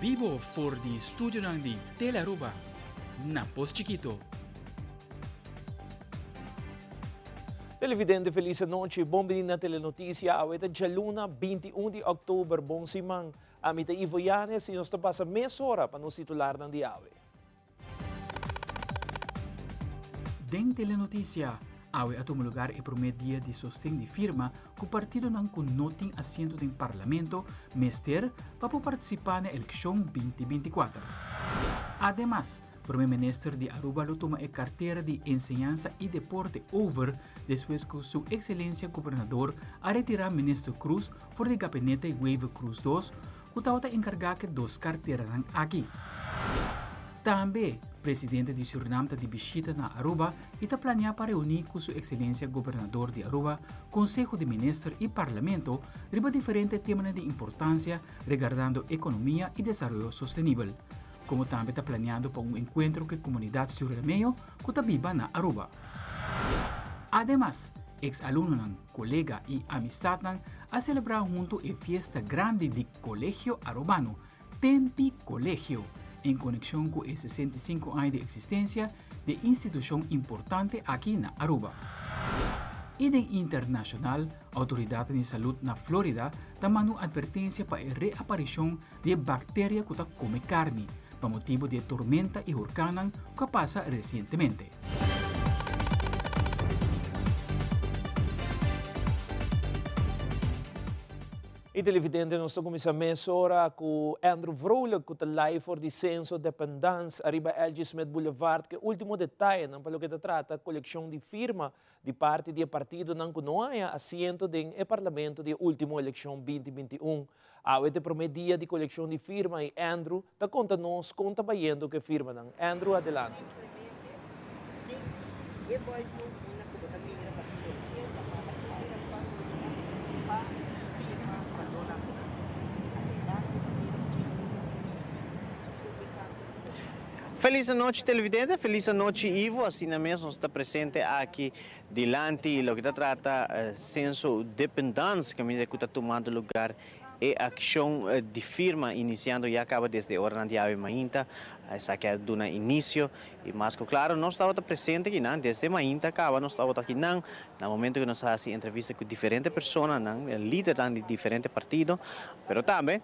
Vivo for di studio ng di Telaruba na Post Chiquito. Televidente, feliz noche. Bom-vindo na Telenotícia. Aweta Jaluna, 21 de outubro. Bom simang. Amita Ivo Yanes e nós passa meia hora para nos titular ng diawe. Den Telenotícia, awe ato lugar e promedia de sostén de firma que o partido não conoting asiento do parlamento mester para participar na eleição 2024. Además, o primeiro-ministro de Aruba lo toma a carteira de enseñanza e deporte over depois que sua excelência governador a retirar ministro Cruz por de gabinete Wave Cruz II, que estava encarregado de duas carteiras aqui. Também, o presidente de Suriname de visita na Aruba e está planeando para reunir com sua excelência governador de Aruba, Conselho de Ministros e Parlamento sobre diferentes temas de importância regardando economia e desenvolvimento sustentável, como também está planeando para encontro com a comunidade surinameña que está viva na Aruba. Además, ex-alunos, colegas e amistad a celebrar junto a fiesta grande de Colegio Arubano, Tempi Colegio, em conexão com os 65 anos de existência de instituição importante aqui na Aruba. E de internacional, a Autoridade de Saúde na Flórida também uma advertência para a reaparição de bactérias que come carne, por motivo de tormenta e huracán que passa recentemente. E televidente, nós começamos a meia hora com Andrew Vrolijk, que está live for de censo dependência, arriba LG Smith Boulevard, que último detalhe, não para o que se trata, coleção de firma de parte do partido não conhece assento do parlamento de última eleição 2021. A este primeiro dia de coleção de firma e Andrew está conta-nos, conta baiando que firma não. Andrew, adelante. Feliz noite, televidente. Feliz noite, Ivo. Assim mesmo está presente aqui delante lo que trata censo dependência que está tomando lugar e ação de firma iniciando e acaba desde a hora de ave mainta, essa que é do início e mais claro nós estamos presente aqui não desde mainta acaba nós estamos aqui não no momento que nós fazemos entrevista com diferentes pessoas não líderes de diferentes partidos, pero também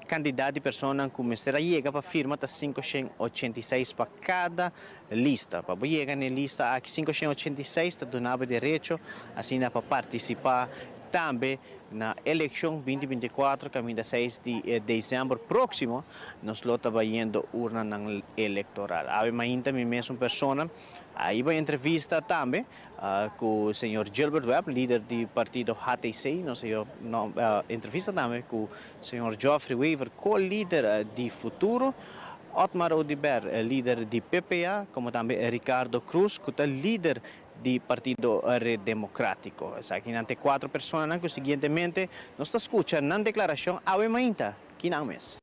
candidato de pessoas que mistério chega para firma tá 586 para cada lista para chegar na lista aqui 586 está donado direito assim para participar também na eleição 2024, caminho 6 de dezembro próximo, nós estamos indo urna eleitoral. Há ainda a mesma pessoa, aí vai entrevista também com o senhor Gilbert Webb, líder do partido HTC, nós entrevista também com o senhor Geoffrey Weaver, co-líder de Futuro, Otmar Odiber, líder de PPA, como também Ricardo Cruz, que é líder do Partido Democrático. Aqui não tem 4 pessoas, conseguintemente, nós estamos escutando na declaração, há uma que não mesmo.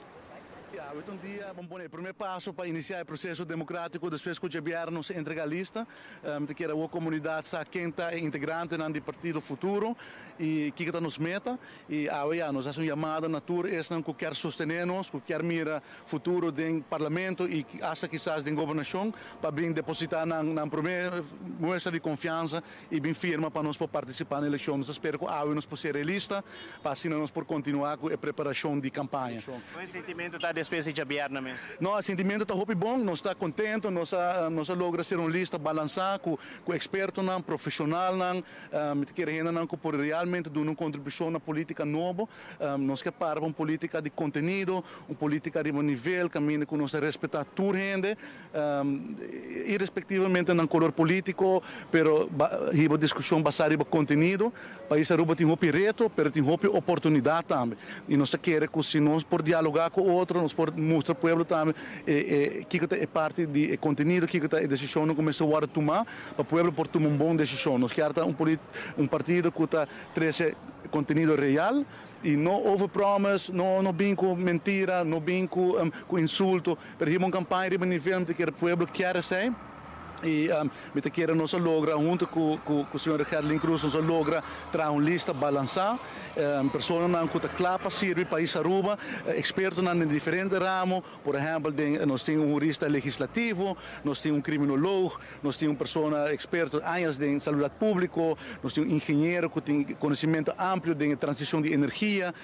Hoje dia, vamos pôr o primeiro passo para iniciar o processo democrático, depois que o governo se entrega a lista, que era a comunidade quem está integrante do Partido Futuro e que está nos meta, e agora nós fazemos uma chamada na tour, que quer sostener-nos, que quer mirar o futuro do parlamento e acha quizás da governação, para bem depositar na primeira mostra de confiança e bem firma para nós participar na eleição. Nós espero que agora nos possa ser a lista, para assim nós por continuar com a preparação de campanha. O sentimento está depois de Jabiarna mesmo? Não, o sentimento está muito bom, nós estamos contentes, nós logra ser uma lista balançada, com expertos, profissional, que ainda por realmente dar uma contribuição na política nova, nós queremos para uma política de conteúdo, uma política de bom nível, caminho que nós respeitar toda a gente, irrespectivamente do color político, pero a discussão baseada no conteúdo, o país Aruba tem um reto, mas tem uma oportunidade também, e nós queremos que se nós por dialogar com outros, nós por mostrar ao povo também que é parte de conteúdo, que é a decisão que começou a tomar, para o povo por tomar uma boa decisão. Nós queremos um partido que traz conteúdo real e não houve promessas, não vem com mentira, não vem com insulto, mas uma campanha de nível que o povo quer ser. E me queira nós logra junto com o senhor Herlin Cruz nós logra trazer uma lista balançada, pessoas não que clapa serve país Aruba, expertos em diferentes ramos, por exemplo, nós temos jurista legislativo, nós temos criminólogo, nós temos pessoa expertos anos em saúde pública, nós temos engenheiro que tem conhecimento amplo de transição de energia,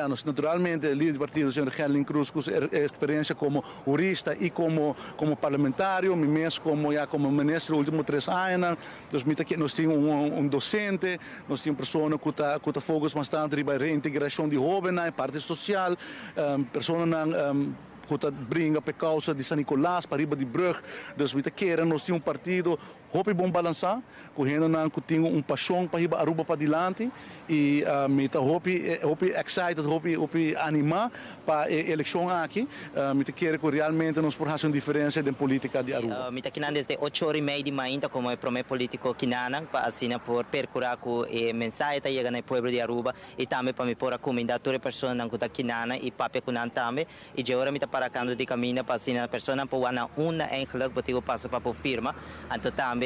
nós naturalmente líder do partido o senhor Herlin Cruz com experiência como jurista e como parlamentário, mesmo como ministro nos últimos 3 anos, nós temos docente, nós temos pessoas que está focus bastante na reintegração de jovens, parte social, pessoas que brinca para causa de São Nicolás, para riba de Brug, dus nós temos partido hopi bom balançar, que tem paixão para riba Aruba para dilante e hopi excited, hopi animar para a eleição aqui, quer que realmente nós possamos fazer diferença na política de Aruba. Mita kinan desde 8h30 de manhã como é promé político kinanang para assim por percurar com mensagem tá chegando no povo de Aruba e também para me pôr a comida toda pessoa não que kinana e pape kunan também e de hora mita para quando de caminho para assim a pessoa por uma eigenlijk botigo passa para por firma então também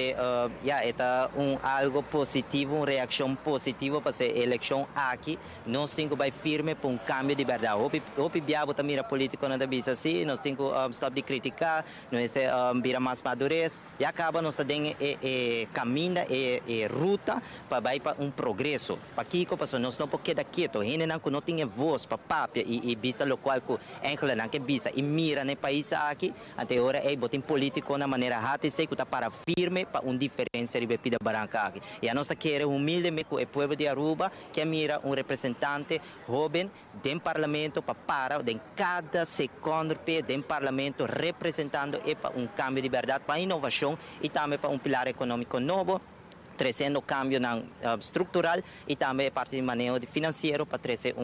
algo positivo, uma reação positiva para a eleição aqui. Nós temos que ir firme para cambio de verdade. Hopi biabo também a política não deve ser assim. Nós temos que stop de criticar, nós temos que mais madurez. E acaba nós temos caminho e ruta para ir para progresso. Para Kiko, nós não podemos quedar quietos. Ainda não tem voz para papia e bisa local que ainda não que bisa e mira no país aqui. Até agora é botar político na maneira rata sei que está para firme para diferença de bebida branca aqui. E a nossa quer humildemente com o povo de Aruba que mira representante jovem do parlamento para em cada segundo do parlamento representando para cambio de verdade, para inovação e também para pilar econômico novo, trazendo cambio estrutural e também parte de manejo financeiro para trazer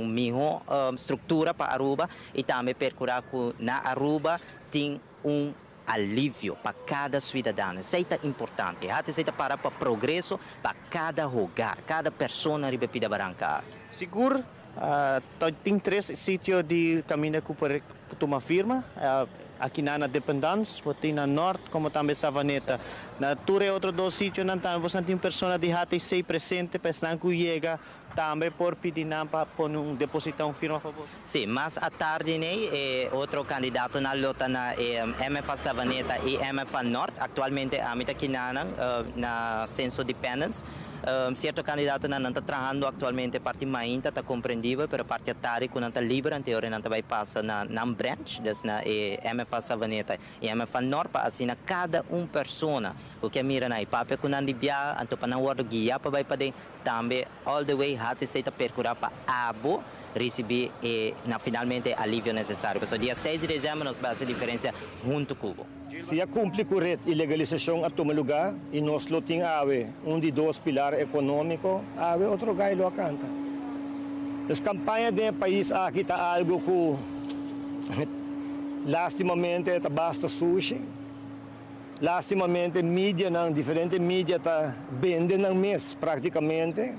melhor estrutura para Aruba e também procurar que na Aruba tem alívio para cada cidadão. Isso é importante. Isso é para progresso para cada lugar, cada pessoa na Bebida Branca. Seguro, tem 3 sítios de caminho para tomar firma. Aqui na Dependance, tem na Norte, como também Savaneta. Na Ture, outros 2 sítios, você tem pessoas de HTC presente, para que chega também por pedir para depositar uma firma a favor. Sim, mas à tarde, outro candidato na luta na MFA Savaneta e MFA Norte, atualmente a mim aqui na Censo Dependence. Certo candidato não está trabalhando atualmente parte mainta está compreendível para parte tarde quando está livre anterior não vai passar na branch na MFA Savaneta e MFA Norte para assim cada pessoa o que mira na papo quando anda via anto para não guarda guia para vai para também all the way hati se está percurar para abo receber finalmente alívio necessário. Porque dia 6 de dezembro nós vamos fazer diferença junto com o Cubo. Se a cumpre correto a legalização a tomar lugar e nós lo tem de 2 pilares econômicos, outro gai lo canta. As campanhas do país aqui está algo que lastimamente está basta sushi. Lastimamente mídia diferentes mídias está vendendo mês praticamente.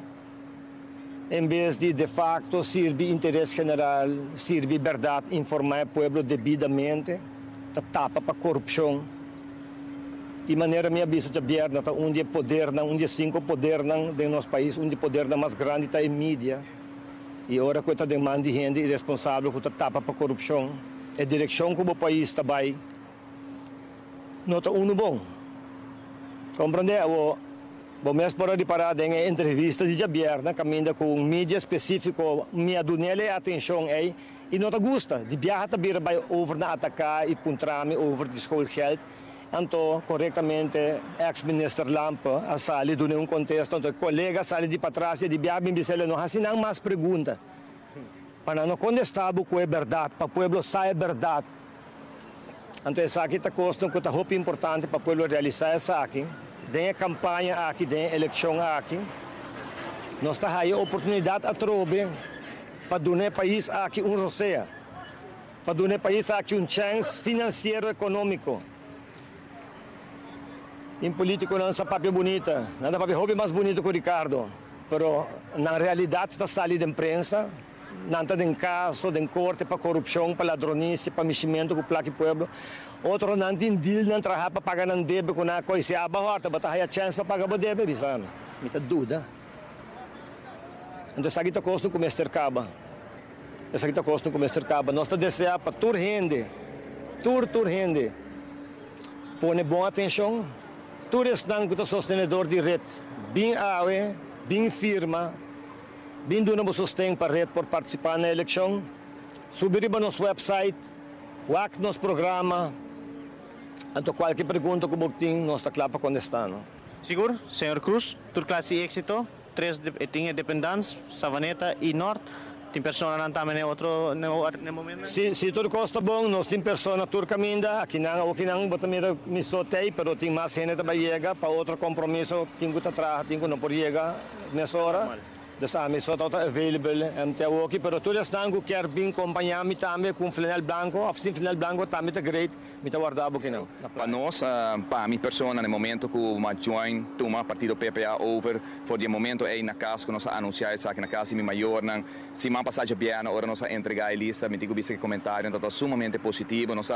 Em vez de facto servir interesse general, servir verdade, informar o povo devidamente, tapa para corrupção. De maneira minha vista de onde poder, onde 5 poder no nosso país, onde poder mais grande está em mídia. E agora que está demanda de gente irresponsável que tapa para corrupção, a direção como o país está bem, não está bom. Compreende? Bom, mesmo por de parar em entrevista de Javier, caminha com mídia específico, minha dunele atenção aí e não te gusta. De viajar também vai over na atacar e puntrame over de schoolgeld. Então, corretamente, ex-minister Lampa, a sali do um contexto, então, colega sali de para trás e de viajar bem biselo, não há sinal mais pergunta. Para não contestar o que é verdade, para o povo saber verdade. Então, essa aqui está custando que é muito importante para o povo realizar essa aqui. Tem a campanha aqui, tem a eleição aqui. Nós temos a oportunidade a trobe para dar ao país aqui roceia. Para dar ao país aqui chance financeiro econômico. Em político não é papel bonita, nada papel hobby mais bonito que o Ricardo. Mas na realidade está salido da imprensa, nanta de caso, de corte para corrupção, para ladronice, para meximento com o plaque pueblo. Outro nanta em deal, não trabalha para pagar não deve, com a coisa abarrota, para ter a chance para pagar o deve, bisano. Mita dúvida. Então, essa aqui está custo com o Mr. Caba. Essa aqui está custo com o Mr. Caba. Nós estamos desejando para tur rende. Põe boa atenção. Tur estão com o sostenedor de rede. Bem ave, bem firma. Bem dando um sustento para a rede por participar na eleição. Subir para nosso website. O nosso programa. Então, qualquer pergunta que você tem, nós estamos lá para contestar. Seguro, senhor Cruz, tur classe êxito, tem dependência, Savaneta e Norte. Tem pessoa não também é outro no momento? Se tudo costa bom, nós temos pessoa tur caminda, aqui não, o que não, bota me sotei, mas tem mais gente que vai chegar para outro compromisso, tem que atrás, tem que não pode chegar nessa hora. Dessa me só está available, MTO aqui, mas tudo está que quer bem acompanhar me também com flanel branco, oficina flanel branco também está great, me está guardado aqui não. Para nós, para a minha pessoa, no momento que uma join toma partido PPA over, for de momento é na casa que nós anunciar isso aqui na casa me maior, se uma passagem bem, hora nós entregar a lista, me digo que comentário, então está sumamente positivo, nós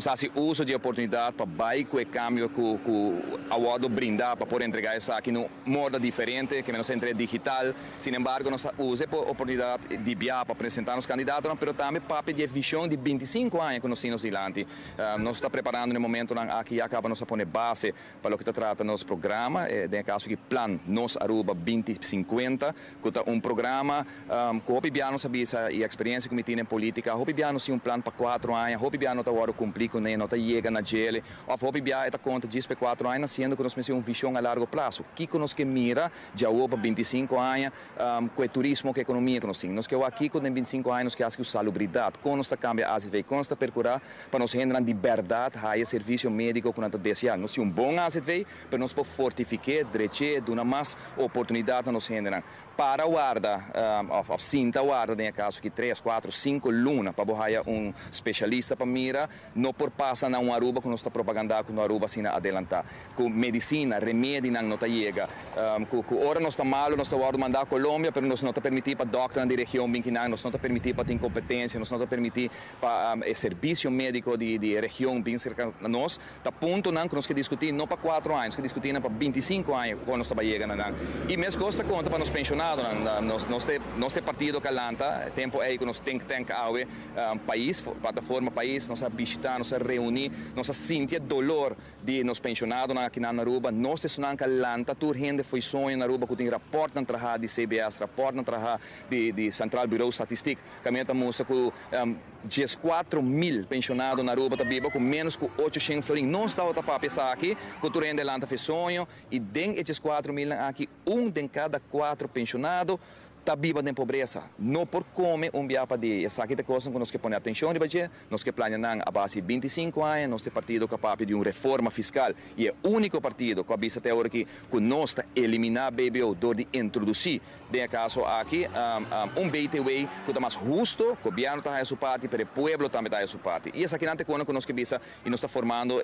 fazemos uso de oportunidade para baixo e cambio que o award brindar para poder entregar isso aqui no modo diferente, que nós entre digital. Sin embargo, nós usamos a oportunidade de viajar para apresentar os candidatos, mas também para pedir visão de 25 anos que nós temos diante. Nós estamos preparando no momento aqui acaba nós a poner base para o que trata nosso programa, em caso que plan nos Aruba 2050, que é programa que o Pibiano sabe a experiência que me tem em política, o Pibiano sim plan para 4 anos, o Pibiano está agora cumprir com ele, não está chega na gele, o Pibiano está conta disso para 4 anos, sendo que nós temos uma visão a largo prazo. Que nós que mira já para 25 anos com o turismo, com a economia que nós temos. Nós que aqui com 25 anos que acho que a salubridade, com nós cambia a AZV, com nós percurar para nós render liberdade, a serviço médico com nós desejar. Nós temos bom AZV, para nós fortificar, direito, dar mais oportunidade a nós render. Para a guarda, cinta guarda, em caso que 3, 4, 5 lunas, para borrar especialista para mira, não por passar na Aruba, que nós está propaganda com Aruba assim adelantar. Com medicina, remédio não está chega. Com hora nós está mal, nós está mandar a Colômbia, mas nós não está permitir para doctor na região bem que não, nós não está permitir para ter incompetência, nós não está permitir para serviço médico de região bem cerca de nós. Está ponto não que nós que discutir não para 4 anos, que discutir para 25 anos quando nós está chegando não. E mesmo costa conta para nos pensionar. Nós partido calanta, tempo é que nós tem país, plataforma país, nós visitar, nós reunir, nós sentir dolor de nos pensionados aqui na Aruba, nós estamos calanta, tur rende foi sonho na Aruba que tem rapport na trabalho de CBS, rapport na trabalho de Central Bureau Statistic, caminha moça com 14.000 pensionados na Aruba, com menos que 800 florin, não está outra para pensar aqui, que tur rende lanta foi sonho e den esses 4.000 aqui, de cada 4 pensionados está viva de pobreza, não por comer biapa de essa aqui é coisa que nós que põe atenção de baixo, nós que planejamos a base de 25 anos, nós partido capaz de uma reforma fiscal e é o único partido que avisa até agora que nós está eliminar BBO dor de introduzir, de caso aqui BTW que está mais justo, que o governo está a sua parte, para o povo também está a sua parte. E essa aqui não é coisa que nós que visa e nós está formando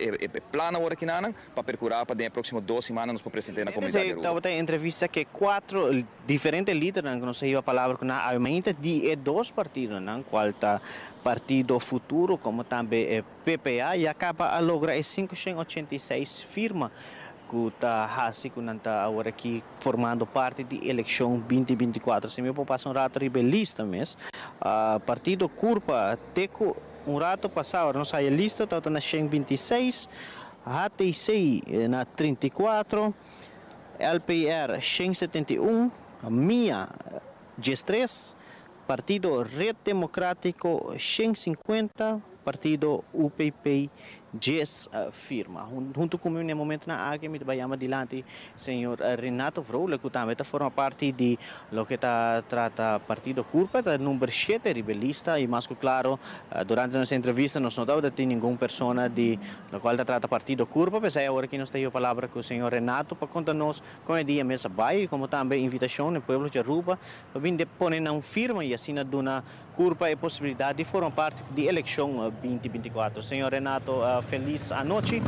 plano agora aqui para percurar para as próximas 2 semanas nós para apresentar na comunidade. Estava em entrevista que 4 diferentes líderes se a palavra que na aumenta de 2 partidos, não? Qual está Partido Futuro, como também PPA, e acaba a lograr 586 firmas que está agora aqui formando parte da eleição 2024. Se me passa um rato rebelista mesmo, Partido Curpa, teco um rato passado, não sai a lista, está na 126, HTC na 34, LPR 171, MIA 13, Partido Rede Democrático 150, Partido UPP 10 firma. Junto com no momento na área, me vai adiante senhor Renato Vroula, que também forma parte de lo que trata Partido Curpa, número 7 rebelista, e mais que claro, durante nossa entrevista nós não temos nenhuma pessoa de lo qual trata Partido Curpa, mas é agora que nós temos a palavra com o senhor Renato para contar-nos como é dia mesa vai, como também invitação no povo de Aruba, para vir de pôr uma firma e assim na Curpa a possibilidade de formar parte da eleição 2024. Senhor Renato, feliz a noite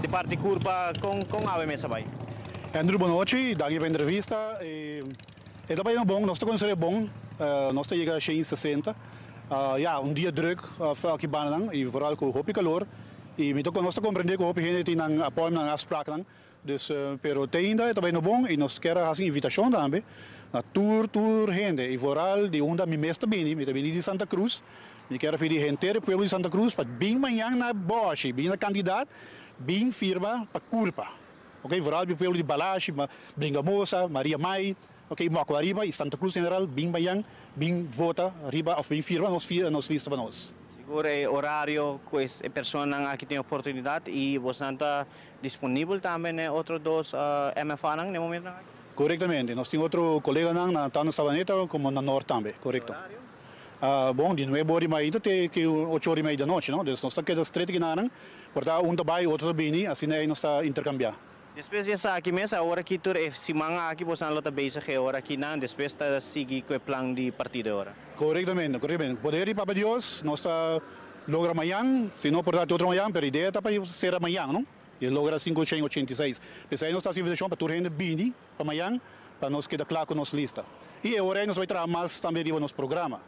de parte Curpa com a mesa vai. Andrew, boa noite, daqui para a entrevista. É também bom, nós estamos bom, nós chegamos a 60. Dia druk aqui banan e vooral com hopi calor e me toca nós compreender que hopi gente tem apoio na afspraak lang dus pero ainda também no bom e nós quer assim invitação também na tour gente e vooral de onda me mesta bem me também de Santa Cruz me quero pedir gente do povo de Santa Cruz para bem manhã na boche bem na candidato bem firma para culpa ok vooral do povo de Balache Bringamosa Maria Mai ok Macuariba e Santa Cruz general bem manhã bem vota riba of bem firma nos lista para nós. Siguro é horário que as pessoas aqui têm oportunidade e você está disponível também né outros dois MFA no momento. Corretamente, nós temos outro colega na Savaneta como na Norte também, correto. Bom, de 9 horas e meia até 8 horas e meia da noite, não? Nós estamos aqui das 3 que não, portanto um trabalha, outro bem, assim nós está intercambiar. Depois dessa aqui mesmo, a hora que tu se manga aqui você não está bem a hora que não, depois está seguir com o plano de partida agora. Corretamente. Poder ir para Deus, nós está logra amanhã, se não portanto outro amanhã, pero a ideia está para ser amanhã, não? E logra 586. Mas aí nós está invitação para tu rende bem para amanhã, para nós quedar claro com nossa lista. E agora nós vai trabalhar mais também no nosso programa.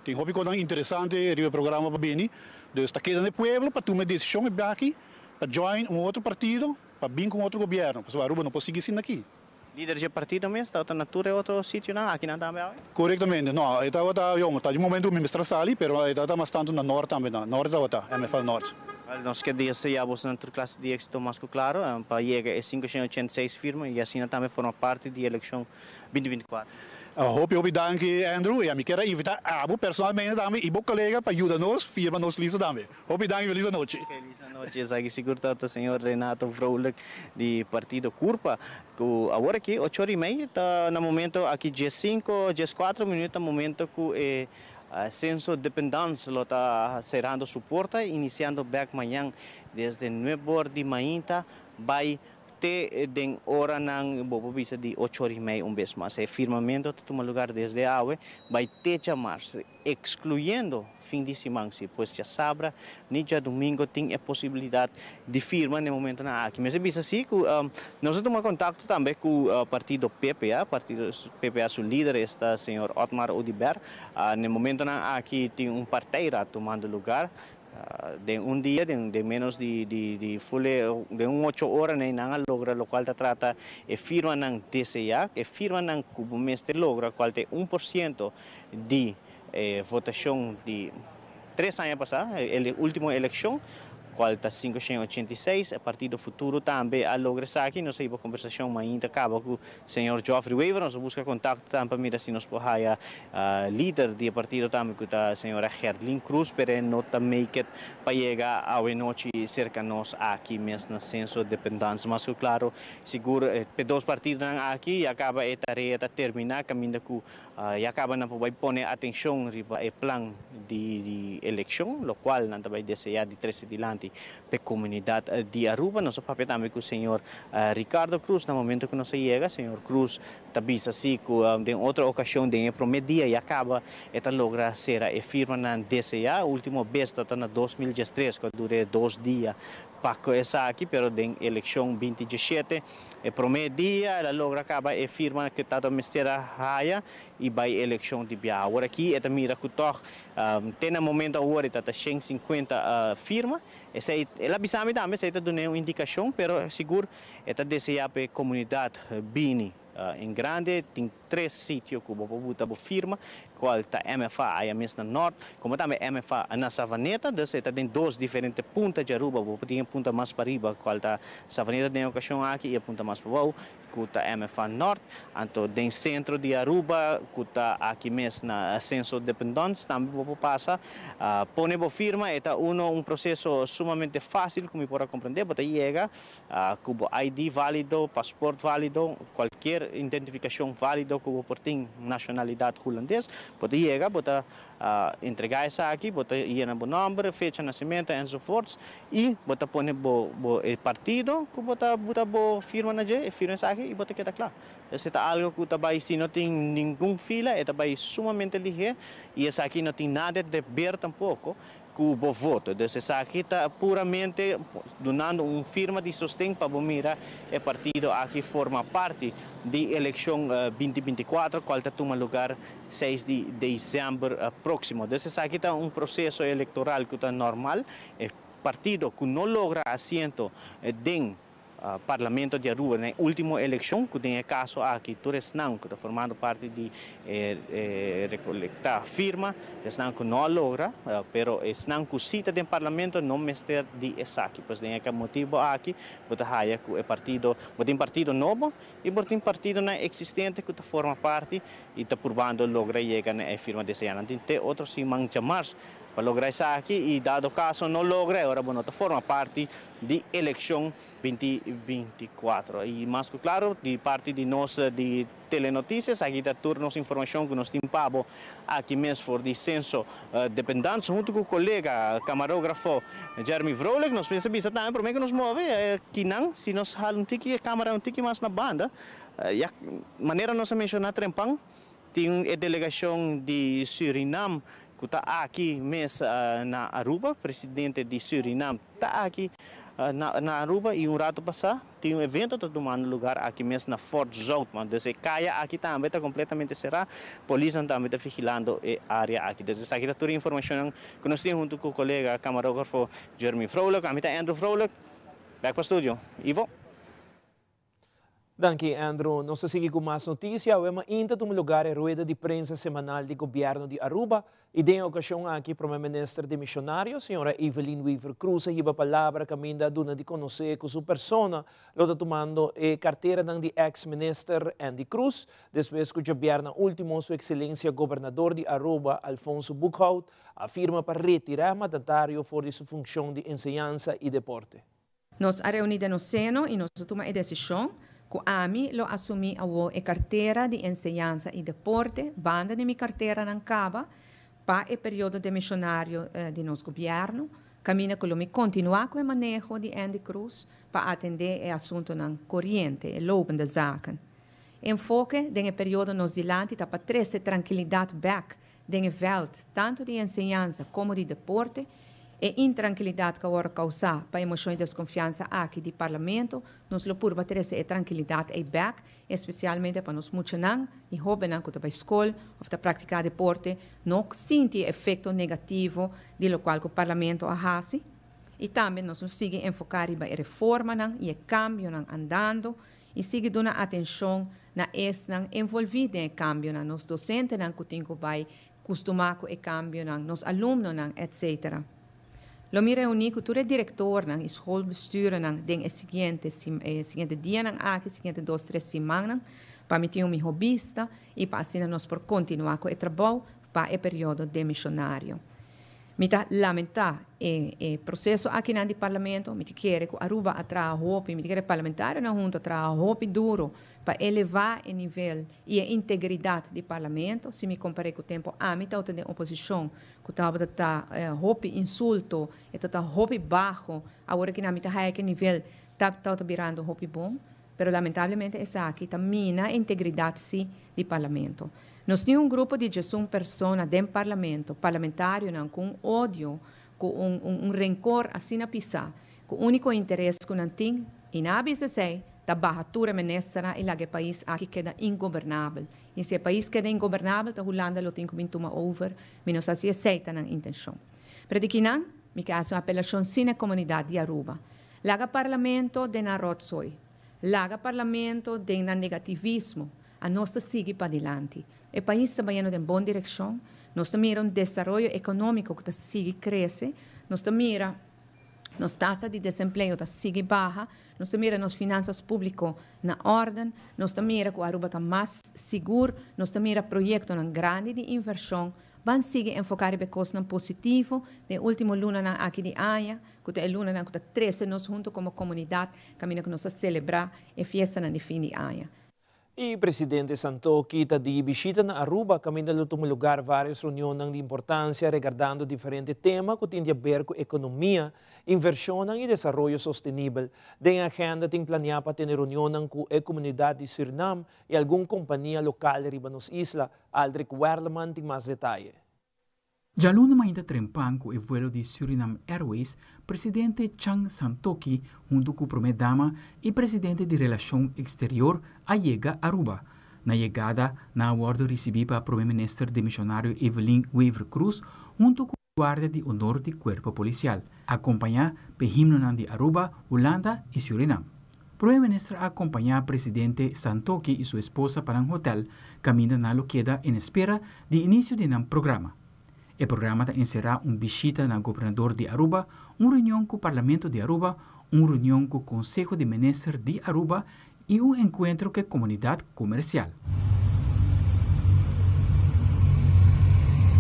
Tem hobby coisa interessante o programa para bem, então está quedando no pueblo para tomar decisão aqui, para join outro partido. Para vir com outro governo, porque a Aruba não pode seguir assim aqui. Líder de partido mesmo, está na natura é outro sítio não, aqui não também. Corretamente, não, está de momento me ali, mas está bastante na norte também, na norte está, MFA norte. Nós queremos já você na classe de êxito mais claro, para chegar a 586 firmas e assim também forma parte da eleição 2024. Hope danke Andrew, e a mim quero invitar Abu personalmente também e meu colega para ajudar-nos, firma nos lista também. Hope danke, feliz noite. Feliz noite, aqui seguro o senhor Renato Vrolijk do Partido Curpa, que agora aqui 8h30, está no momento aqui 5, 4 minutos, no momento que censo dependência está cerrando sua porta, iniciando back amanhã desde 9 horas de manhã, vai den hora nang bobo bisa di 8h30 vez mais. O firmamento toma lugar desde hoje, vai ter chamarse, excluyendo fim de semana, pois já sabra, nem já domingo tem a possibilidade de firma no momento na aqui. Mas é bisa assim que nós tomamos contato também com o partido PPA, seu líder, está o senhor Otmar Odiber. No momento na aqui tem parteira tomando lugar. De dia, de menos de 8 horas, não logra, o qual trata e firma ng DCA, e firma ng Cubomeste logra, qual tem 1% de votação de 3 anos passados, a última eleição, qual está 586, a partir do futuro também a logra aqui, nós temos conversação ainda acaba com o senhor Geoffrey Weaver, nós busca contato também para mirar se nós podemos líder do partido também com a senhora Gerlin Cruz, para não make it para chegar à noite cerca nós aqui mesmo na censo dependência, mas claro, seguro, para dois partidos aqui, acaba a tarefa terminar, caminho que acaba não vai pôr atenção riba o plano de eleição, o qual não vai desejar de 13 diante para a comunidade de Aruba. Nós papel também com o senhor Ricardo Cruz, no momento que nós chega, o senhor Cruz também assim que em outra ocasião, em primeiro dia, e acaba esta logra ser a firma na DCA, a última vez está na 2013, que dura 2 dias para começar aqui, pero em eleição 2017, o primeiro dia, ela logra acaba a firma que está a mistério raia e vai eleição de Bia. Agora aqui, esta mira que tem no momento agora, está 150 firma, ela bisame também, ela dá uma indicação, pero seguro, esta deseja para a comunidade Bini. Em grande, tem 3 sítios que vou botar a firma, qual está MFA aí mesmo na norte, como também MFA na Savaneta, então tem 2 diferentes pontas de Aruba, vou ter ponta mais para riba, qual está Savaneta tem ocasião aqui e a ponta mais para baixo, que está MFA norte, então tem centro de Aruba, que está aqui mesmo na censo dependência, também vou passar, põe a firma, é um processo sumamente fácil, como pode compreender, você chega, com ID válido, passaporte válido, qualquer identificação válida que você tem nacionalidade holandesa, você chega, você entregar isso aqui, você ir no nome, fecha de nascimento e so forth, e você põe o partido, que você bota a firma na firma isso aqui e você queda claro. Isso é algo que também, se não tem nenhuma fila, é também sumamente ligeiro, e isso aqui não tem nada de ver tampouco, que cubo voto. Então, essa aqui está puramente dando firma de sustento para Bomira, é partido aqui forma parte da eleição 2024, qual está tomando lugar 6 de dezembro próximo. Então, essa aqui está processo eleitoral que está normal, é partido que não logra assento dentro Parlamento de Aruba, na última eleição, que tem caso aqui, todos não, que está formando parte de recolectar firma, não que não logra, mas não que cita do Parlamento não mestre de aqui, pois tem aquele motivo aqui, que há que partido, tem partido novo e tem partido existente que forma parte e está provando logra chegar na firma desse ano. Tem outros que vão chamar para lograr isso aqui e dado caso não logra, agora bueno, forma parte de eleição 2024. E mais que claro, de parte de nós de Telenotícias, aqui da turnos informação que nós temos aqui mesmo for de censo dependência, junto com o colega camarógrafo Jeremy Vrolijk, nós pensamos também, por que nós move aqui não, se nós halamos a câmera um tique mais na banda, a maneira nós mencionar trempang, tem a delegação de Suriname que está aqui mesmo na Aruba, presidente de Suriname está aqui na Aruba e rato passado tem evento que está tomando lugar aqui mesmo na Fort Zoutman. Desde Caia aqui também está completamente cerrado, a polícia também está vigilando a área aqui. Desde aqui está toda a informação que nós temos junto com o colega camarógrafo Jeremy Vrolijk, a mim está Andrew Vrolijk, back para o estúdio. Ivo. Danke, Andrew. Nós seguimos com mais notícias. Vamos ainda um lugar em rueda de prensa semanal do governo de Aruba. E tem ocasião aqui para o ministro de Missionários, senhora Evelyn Weaver Cruz, e a palavra que ainda dona de conhecer com sua persona, lo está tomando a carteira de ex-ministro Andy Cruz, depois que o governo último, sua excelência governador de Aruba, Alfonso Buchhout, afirma para retirar mandatário por sua função de enseñanza e deporte. Nós reunimos no Seno e nós tomamos a decisão que a mim lo assumi a carteira de enseñanza e deporte, banda de minha carteira não acaba, para o período de missionário de nosso governo, caminha que me continuar com o manejo de Andy Cruz para atender o assunto na corrente, o lopen de zaken. Enfoque do período nos dilante para trazer tranquilidade back no veld, tanto de enseñanza como de deporte, e intranquilidade que agora causar para emoções de desconfiança aqui do parlamento, nos lo purba trazer a tranquilidade e back, especialmente para nos muitos e jovens que estão na escola ou para praticar deporte, não sentem efeito negativo de lo qual o parlamento ahasi. E também nós nos seguimos enfocar em a reforma e o cambio andando e seguimos dando atenção na envolvido em cambio, nos docentes que têm que acostumar com o cambio, nos alunos, etc. Lo mi reuni com todo o diretor, o schoolbestuur, den seguinte dia, aqui, seguinte 2-3 semanas, para me ter hobbyista e para assim nós por continuar com o trabalho para o período de missionário. Me está lamentar o processo aqui no parlamento, me quer que Aruba atrás hopi, me quer parlamentário na junta atrás hopi duro para elevar o nível e a integridade do parlamento. Se me comparei com o tempo, me está de oposição, que estava hopi insulto, e está hopi baixo, agora que na mitad que nível está virando hopi bom, pero lamentavelmente essa aqui está mina a integridade sim do parlamento. Nós temos grupo de 11 pessoas dentro do parlamentário com ódio, com rancor assim na pisar, com o único interesse que não tem, e na BCC, da barratura menestra e lá que o país aqui queda ingovernável. E se o país queda ingovernável, a Holanda lo tem que tomar over, mas nós assim aceita na intenção. Pero de que não, me caso apelação sim na comunidade de Aruba. Lá que o parlamento de na rotsoi, lá que o parlamento de na negativismo, a nossa sigue para adiante. O país está indo em boa direção, nós miramos desenvolvimento econômico que sigue cresce, nós miramos nossa taxa de desemprego sigue baixa, nós miramos as finanças públicas na ordem, nós miramos que o Aruba está mais seguro, nós miramos projetos grandes de inversão, vamos seguir enfocar em coisas positivas, no último luna aqui de Anha, que é luna que está 13 nós juntos como comunidade, caminho que nós celebrar a festa de fim de Anha. E o presidente Santo Kita de visita na Aruba, caminha de tomar lugar várias reuniões de importância regardando diferentes temas que têm a ver com economia, inversão e desenvolvimento sustentável. Tem agenda tem planeado para ter reuniões com a comunidade de Suriname e alguma companhia local riba nos isla. Aldrich Werleman tem mais detalhes. Já luna ainda trempan com o vuelo de Suriname Airways, presidente Chang Santoki, junto com a primeira-dama e presidente de Relação Exterior, chega a Aruba. Na chegada, na abordo recebida o primeiro-ministro demissionário Evelyn Weaver Cruz, junto com o guarda de honor do corpo policial, acompanhar o himno de Aruba, Holanda e Suriname. O primeiro-ministro acompanha o presidente Santoki e sua esposa para um hotel, caminho na loqueda em espera de início de um programa. O programa encerrará visita na governador de Aruba, reunião com o Parlamento de Aruba, reunião com o Conselho de Ministros de Aruba e encontro com a comunidade comercial.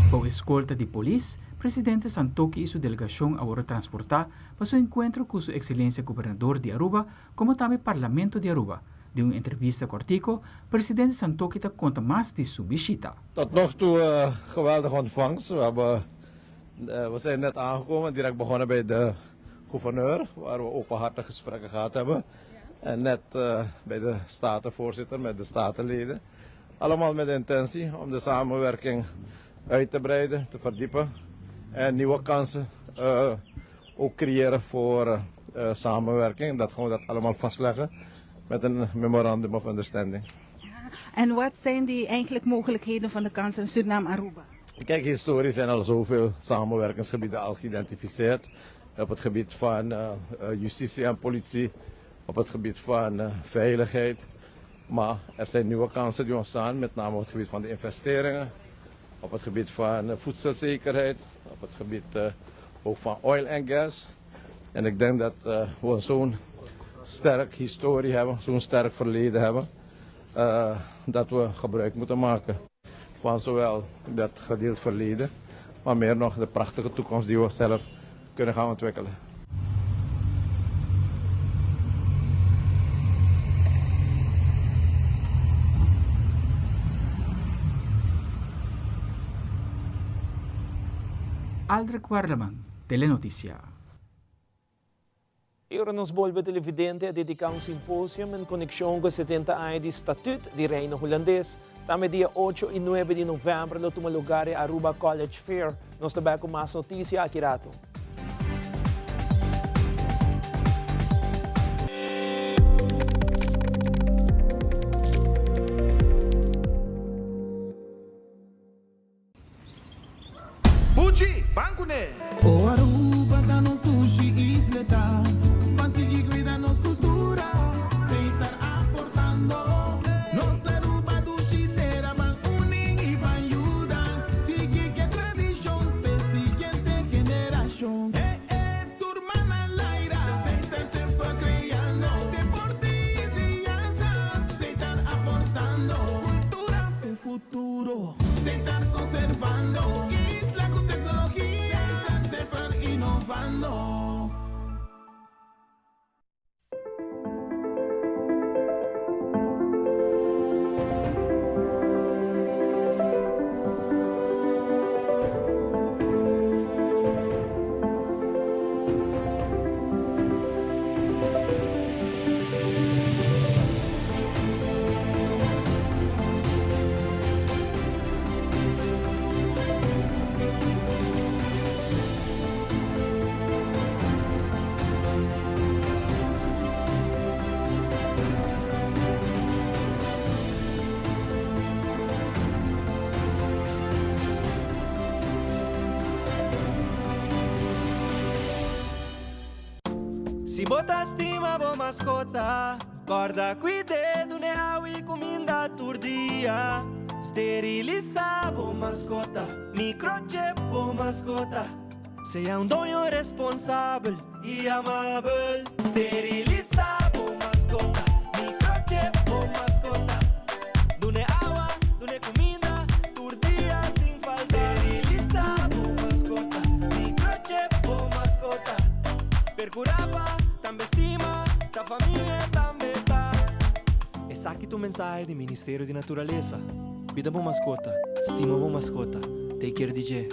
Com a escolta de polícia, presidente Santoki e sua delegação agora transportar para seu encontro com sua excelência governador de Aruba, como também Parlamento de Aruba. De uma entrevista com Artico, presidente Santoki conta mais de sua visita. Tot nog toe geweldige ontvangst. We zijn net aangekomen, direct begonnen bij de gouverneur, waar we openhartige gesprekken gehad hebben. En net bij de statenvoorzitter met de statenleden. Allemaal met de intentie om de samenwerking uit te breiden, te verdiepen en nieuwe kansen ook creëren voor samenwerking. Dat gaan we dat allemaal vastleggen met een memorandum of understanding. En wat zijn die eigenlijk mogelijkheden van de kansen Suriname-Aruba? Kijk, historisch zijn al zoveel samenwerkingsgebieden al geïdentificeerd. Op het gebied van justitie en politie, op het gebied van veiligheid. Maar er zijn nieuwe kansen die ontstaan, met name op het gebied van de investeringen. Op het gebied van voedselzekerheid, op het gebied ook van oil en gas. En ik denk dat we zo'n sterk historie hebben, zo'n sterk verleden hebben, dat we gebruik moeten maken van zowel dat gedeeld verleden, maar meer nog de prachtige toekomst die we zelf kunnen gaan ontwikkelen. Aldrich Warleman, Telenoticia. Ora nos volve televidente a dedicar um simpósio em conexão com 70 anos de Estatuto de Reino Holandês. Também dia 8 e 9 de novembro, no toma lugar em Aruba College Fair. Nós também com mais notícias aqui, Rato. Pucci, banco né? O Aruba da nos sushi isleta. Consegui cuidar nos cultura. Sem estar aportando. Nos Aruba do Chitera van uning e van ayudar. Sigue que tradição pe siguiente generación. Turma na laira. Sem estar sempre criando. Deporte e enseñanza. Sem estar aportando. Cultura pe futuro. Sem estar conservando. Si bota stima bo mascota, corda cuidado ne hawi comida turdia. Steriliza bo mascota, microchip bo mascota. Seja dono responsável e amável. Steriliza bo mascota, microchip bo mascota. Dune água, dune comida, turdia sem falta. Steriliza bo mascota, microchip bo mascota. Percuraba, também estima, da família também tá. Essa aqui é o mensagem do Ministério de Natureza. Cuida boa mascota, estima boa mascota. Take care, DJ.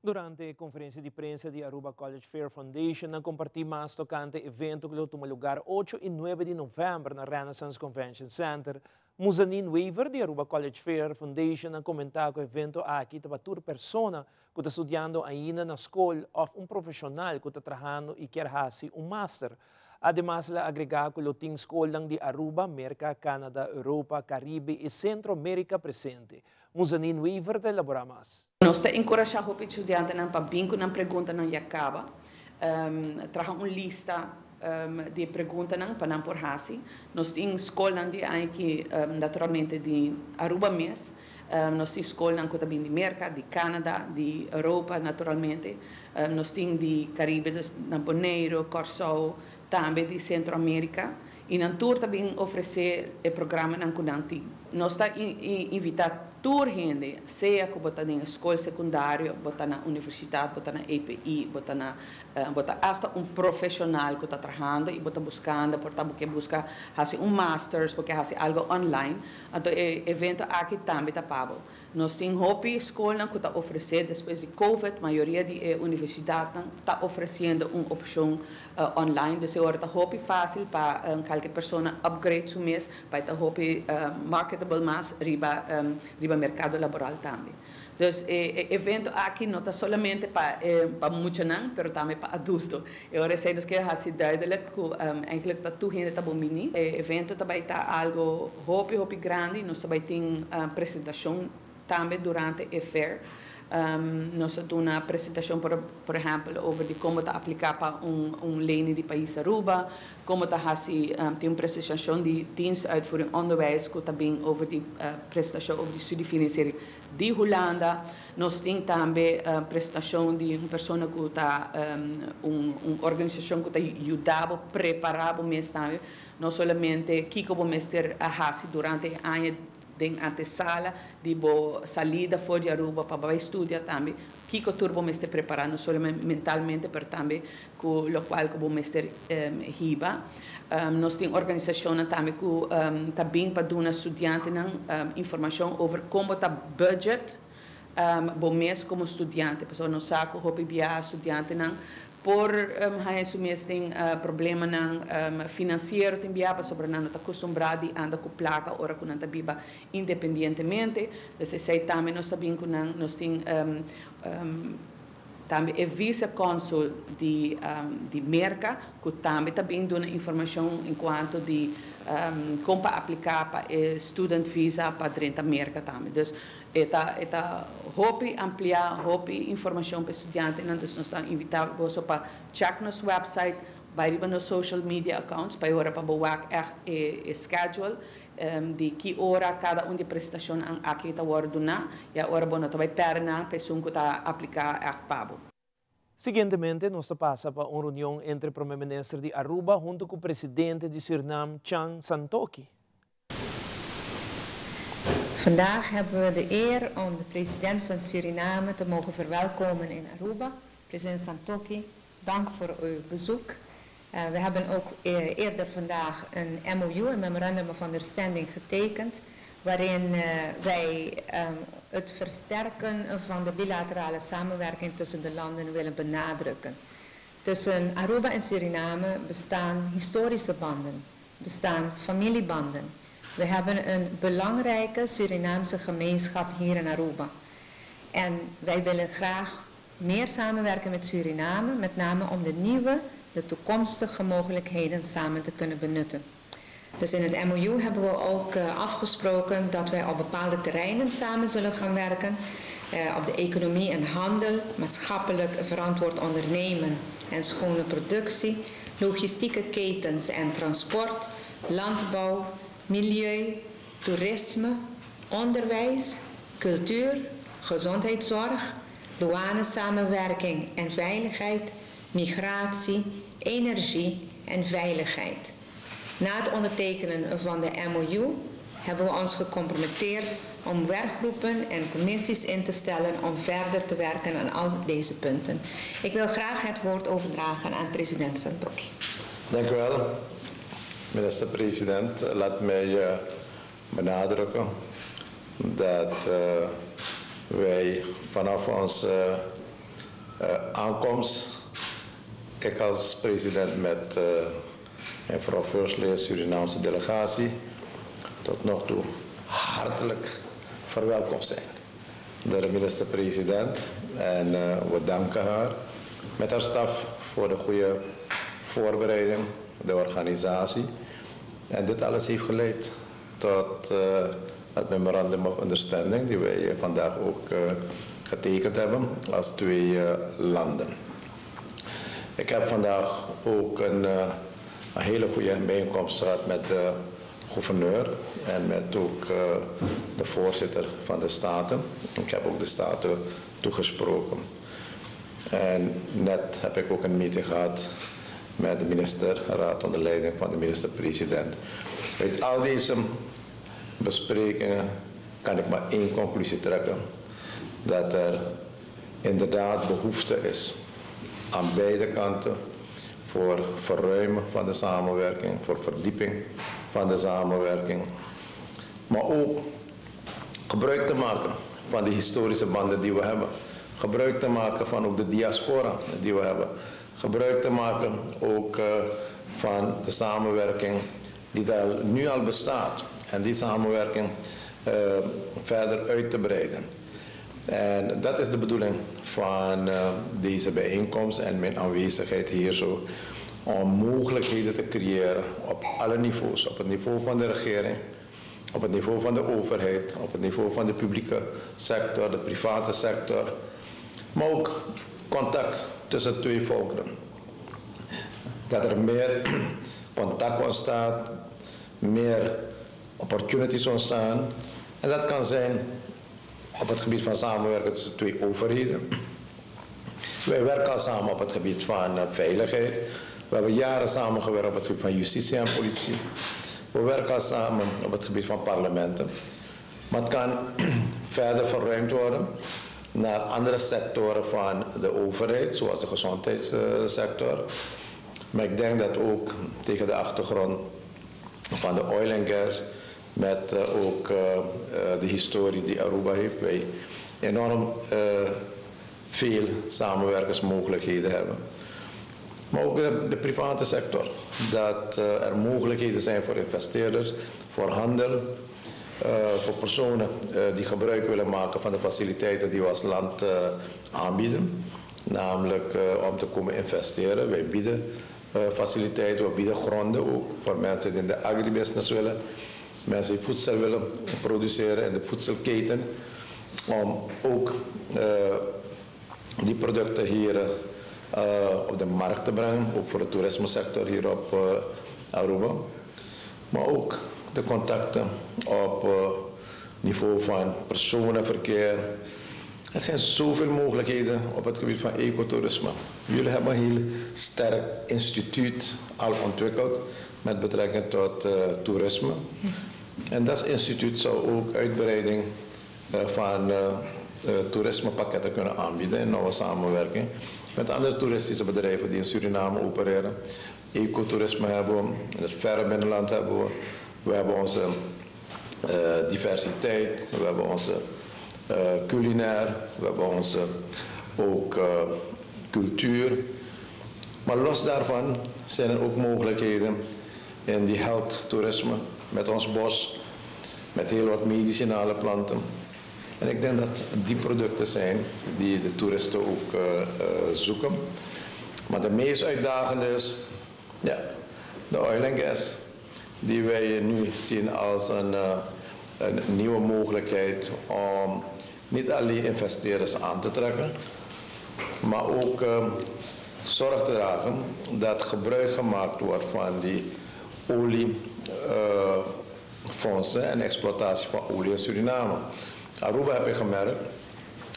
Durante a conferência de imprensa de Aruba College Fair Foundation, não compartilhei mais tocante evento que toma lugar 8 e 9 de novembro na Renaissance Convention Center. Muzanin Weaver, de Aruba College Fair Foundation, ang comentar com o evento aqui para toda pessoa que está estudando ainda na escola ou profissional que está trabalhando e quer fazer master. Además, la agregar que tem escola de Aruba, América, Canadá, Europa, Caribe e Centro-América presente. Muzanin Weaver de elaborar mais. Nós encorajamos os estudantes para vir com uma pergunta na Yakaba, trazer lista de perguntas para não por hasi. Nós temos escola de aqui, naturalmente, de Aruba mesmo. Nós temos escola também de América, de Canadá, de Europa, naturalmente. Nós temos de Caribe, de Bonaire, Corsou, também de Centro-América. E na tour também oferecer o programa na Kunanti. Nós estamos invitando toda gente, seja que está na escola secundária, está na universidade, está na EPI, está hasta profissional que está trabalhando e está buscando, porque busca fazer master, porque fazer algo online. Então, o evento aqui também está pago. Nós temos escola que está oferecendo, depois de Covid, a maioria da universidade está oferecendo uma opção online. Então, está fácil para qualquer pessoa upgrade seu mês, para estar marketable mais riba mercado laboral também. Então, o evento aqui não está somente para muitos não, mas também para adultos. E agora sei que é assim duidelijk que eigenlijk está tudo gente está bom mini. O evento também está algo hopi grande. Nós também tem apresentação também durante o fair. Nós temos uma apresentação, por exemplo, sobre como aplicar para lei de país Aruba, como tem uma apresentação de dienstuitvoering onderwijs, que também over de apresentação sobre studiefinanciering de Holanda. Nós temos também a apresentação de uma pessoa que está, uma organização que está ajudando a preparar o mês também, não somente que vamos ter a fazer durante o ano de antesala de boa salida fora de Aruba para estudar também que o turbo me está preparando não somente mentalmente, mas também com o qual que vamos ter riba. Nós temos organização também que também para dar estudante informação sobre como está budget bom mês como estudante, pessoal não sabe como via estudante por isso mesmo tem problema financeiro também sobre não está acostumado a andar com placa ora com anda biba independentemente desse sei também nós sabemos que nós tem também é vice-consul de Merca que também dá informação enquanto de como aplicar para student visa para dentro da Merca também. Então, hope ampliar, hope informação para estudantes, então nós estamos invitados para check nosso website, vai nos social media accounts, para agora para boar o schedule de que hora cada de prestação aqui está ordenado e agora bom também perna pessoa que está aplicar a pago. Seguintemente, nós passa para uma reunião entre o primeiro-ministro de Aruba junto com o presidente de Suriname, Chang Santoki. Vandaag hebben we de eer om de president van Suriname te mogen verwelkomen in Aruba. President Santoki, dank voor uw bezoek. We hebben ook eerder vandaag een MOU, een Memorandum of Understanding, getekend, waarin wij het versterken van de bilaterale samenwerking tussen de landen willen benadrukken. Tussen Aruba en Suriname bestaan historische banden, bestaan familiebanden. We hebben een belangrijke Surinaamse gemeenschap hier in Aruba. En wij willen graag meer samenwerken met Suriname, met name om de toekomstige mogelijkheden samen te kunnen benutten. Dus in het MOU hebben we ook afgesproken dat wij op bepaalde terreinen samen zullen gaan werken. Op de economie en handel, maatschappelijk verantwoord ondernemen en schone productie, logistieke ketens en transport, landbouw, milieu, toerisme, onderwijs, cultuur, gezondheidszorg, douanesamenwerking en veiligheid, migratie, energie en veiligheid. Na het ondertekenen van de MOU hebben we ons gecompromitteerd om werkgroepen en commissies in te stellen om verder te werken aan al deze punten. Ik wil graag het woord overdragen aan president Santoki. Dank u wel, minister-president. Laat mij benadrukken dat wij vanaf onze aankomst, ik als president met mevrouw Voorsleer, Surinaamse delegatie, tot nog toe hartelijk verwelkomd zijn door de minister-president. En we danken haar met haar staf voor de goede voorbereiding, de organisatie. En dit alles heeft geleid tot het memorandum of understanding die wij vandaag ook getekend hebben als twee landen. Ik heb vandaag ook een hele goede bijeenkomst gehad met de gouverneur en met ook de voorzitter van de Staten. Ik heb ook de Staten toegesproken. En net heb ik ook een meeting gehad met de ministerraad onder leiding van de minister-president. Uit al deze besprekingen kan ik maar één conclusie trekken. Dat er inderdaad behoefte is aan beide kanten voor verruimen van de samenwerking, voor verdieping van de samenwerking. Maar ook gebruik te maken van de historische banden die we hebben. Gebruik te maken van ook de diaspora die we hebben. Gebruik te maken ook van de samenwerking die daar nu al bestaat. En die samenwerking verder uit te breiden. En dat is de bedoeling van deze bijeenkomst en mijn aanwezigheid hier zo. Om mogelijkheden te creëren op alle niveaus. Op het niveau van de regering, op het niveau van de overheid, op het niveau van de publieke sector, de private sector. Maar ook contact tussen twee volkeren. Dat er meer contact ontstaat, meer opportunities ontstaan. En dat kan zijn op het gebied van samenwerken tussen twee overheden. Wij werken al samen op het gebied van veiligheid. We hebben jaren samengewerkt op het gebied van justitie en politie. We werken al samen op het gebied van parlementen. Maar het kan verder verruimd worden naar andere sectoren van de overheid, zoals de gezondheidssector. Maar ik denk dat ook tegen de achtergrond van de oil en gas, met ook de historie die Aruba heeft, wij enorm veel samenwerkingsmogelijkheden hebben. Maar ook de private sector, dat er mogelijkheden zijn voor investeerders, voor handel, voor personen die gebruik willen maken van de faciliteiten die we als land aanbieden. Namelijk om te komen investeren. Wij bieden faciliteiten, we bieden gronden ook voor mensen die in de agribusiness willen. Mensen die voedsel willen produceren in de voedselketen. Om ook die producten hier op de markt te brengen. Ook voor de toerismesector hier op Aruba. Maar ook de contacten op niveau van personenverkeer. Er zijn zoveel mogelijkheden op het gebied van ecotourisme. Jullie hebben een heel sterk instituut al ontwikkeld met betrekking tot toerisme. En dat instituut zou ook uitbreiding van toerismepakketten kunnen aanbieden in nauwe samenwerking met andere toeristische bedrijven die in Suriname opereren. Ecotourisme hebben we, in het verre binnenland hebben we. We hebben onze diversiteit, we hebben onze culinair, we hebben onze ook cultuur. Maar los daarvan zijn er ook mogelijkheden in die health toerisme, met ons bos, met heel wat medicinale planten. En ik denk dat die producten zijn die de toeristen ook zoeken. Maar de meest uitdagende is ja, de oil en gas, die wij nu zien als een nieuwe mogelijkheid om niet alleen investeerders aan te trekken, maar ook zorg te dragen dat gebruik gemaakt wordt van die oliefondsen en exploitatie van olie in Suriname. Aruba heb ik gemerkt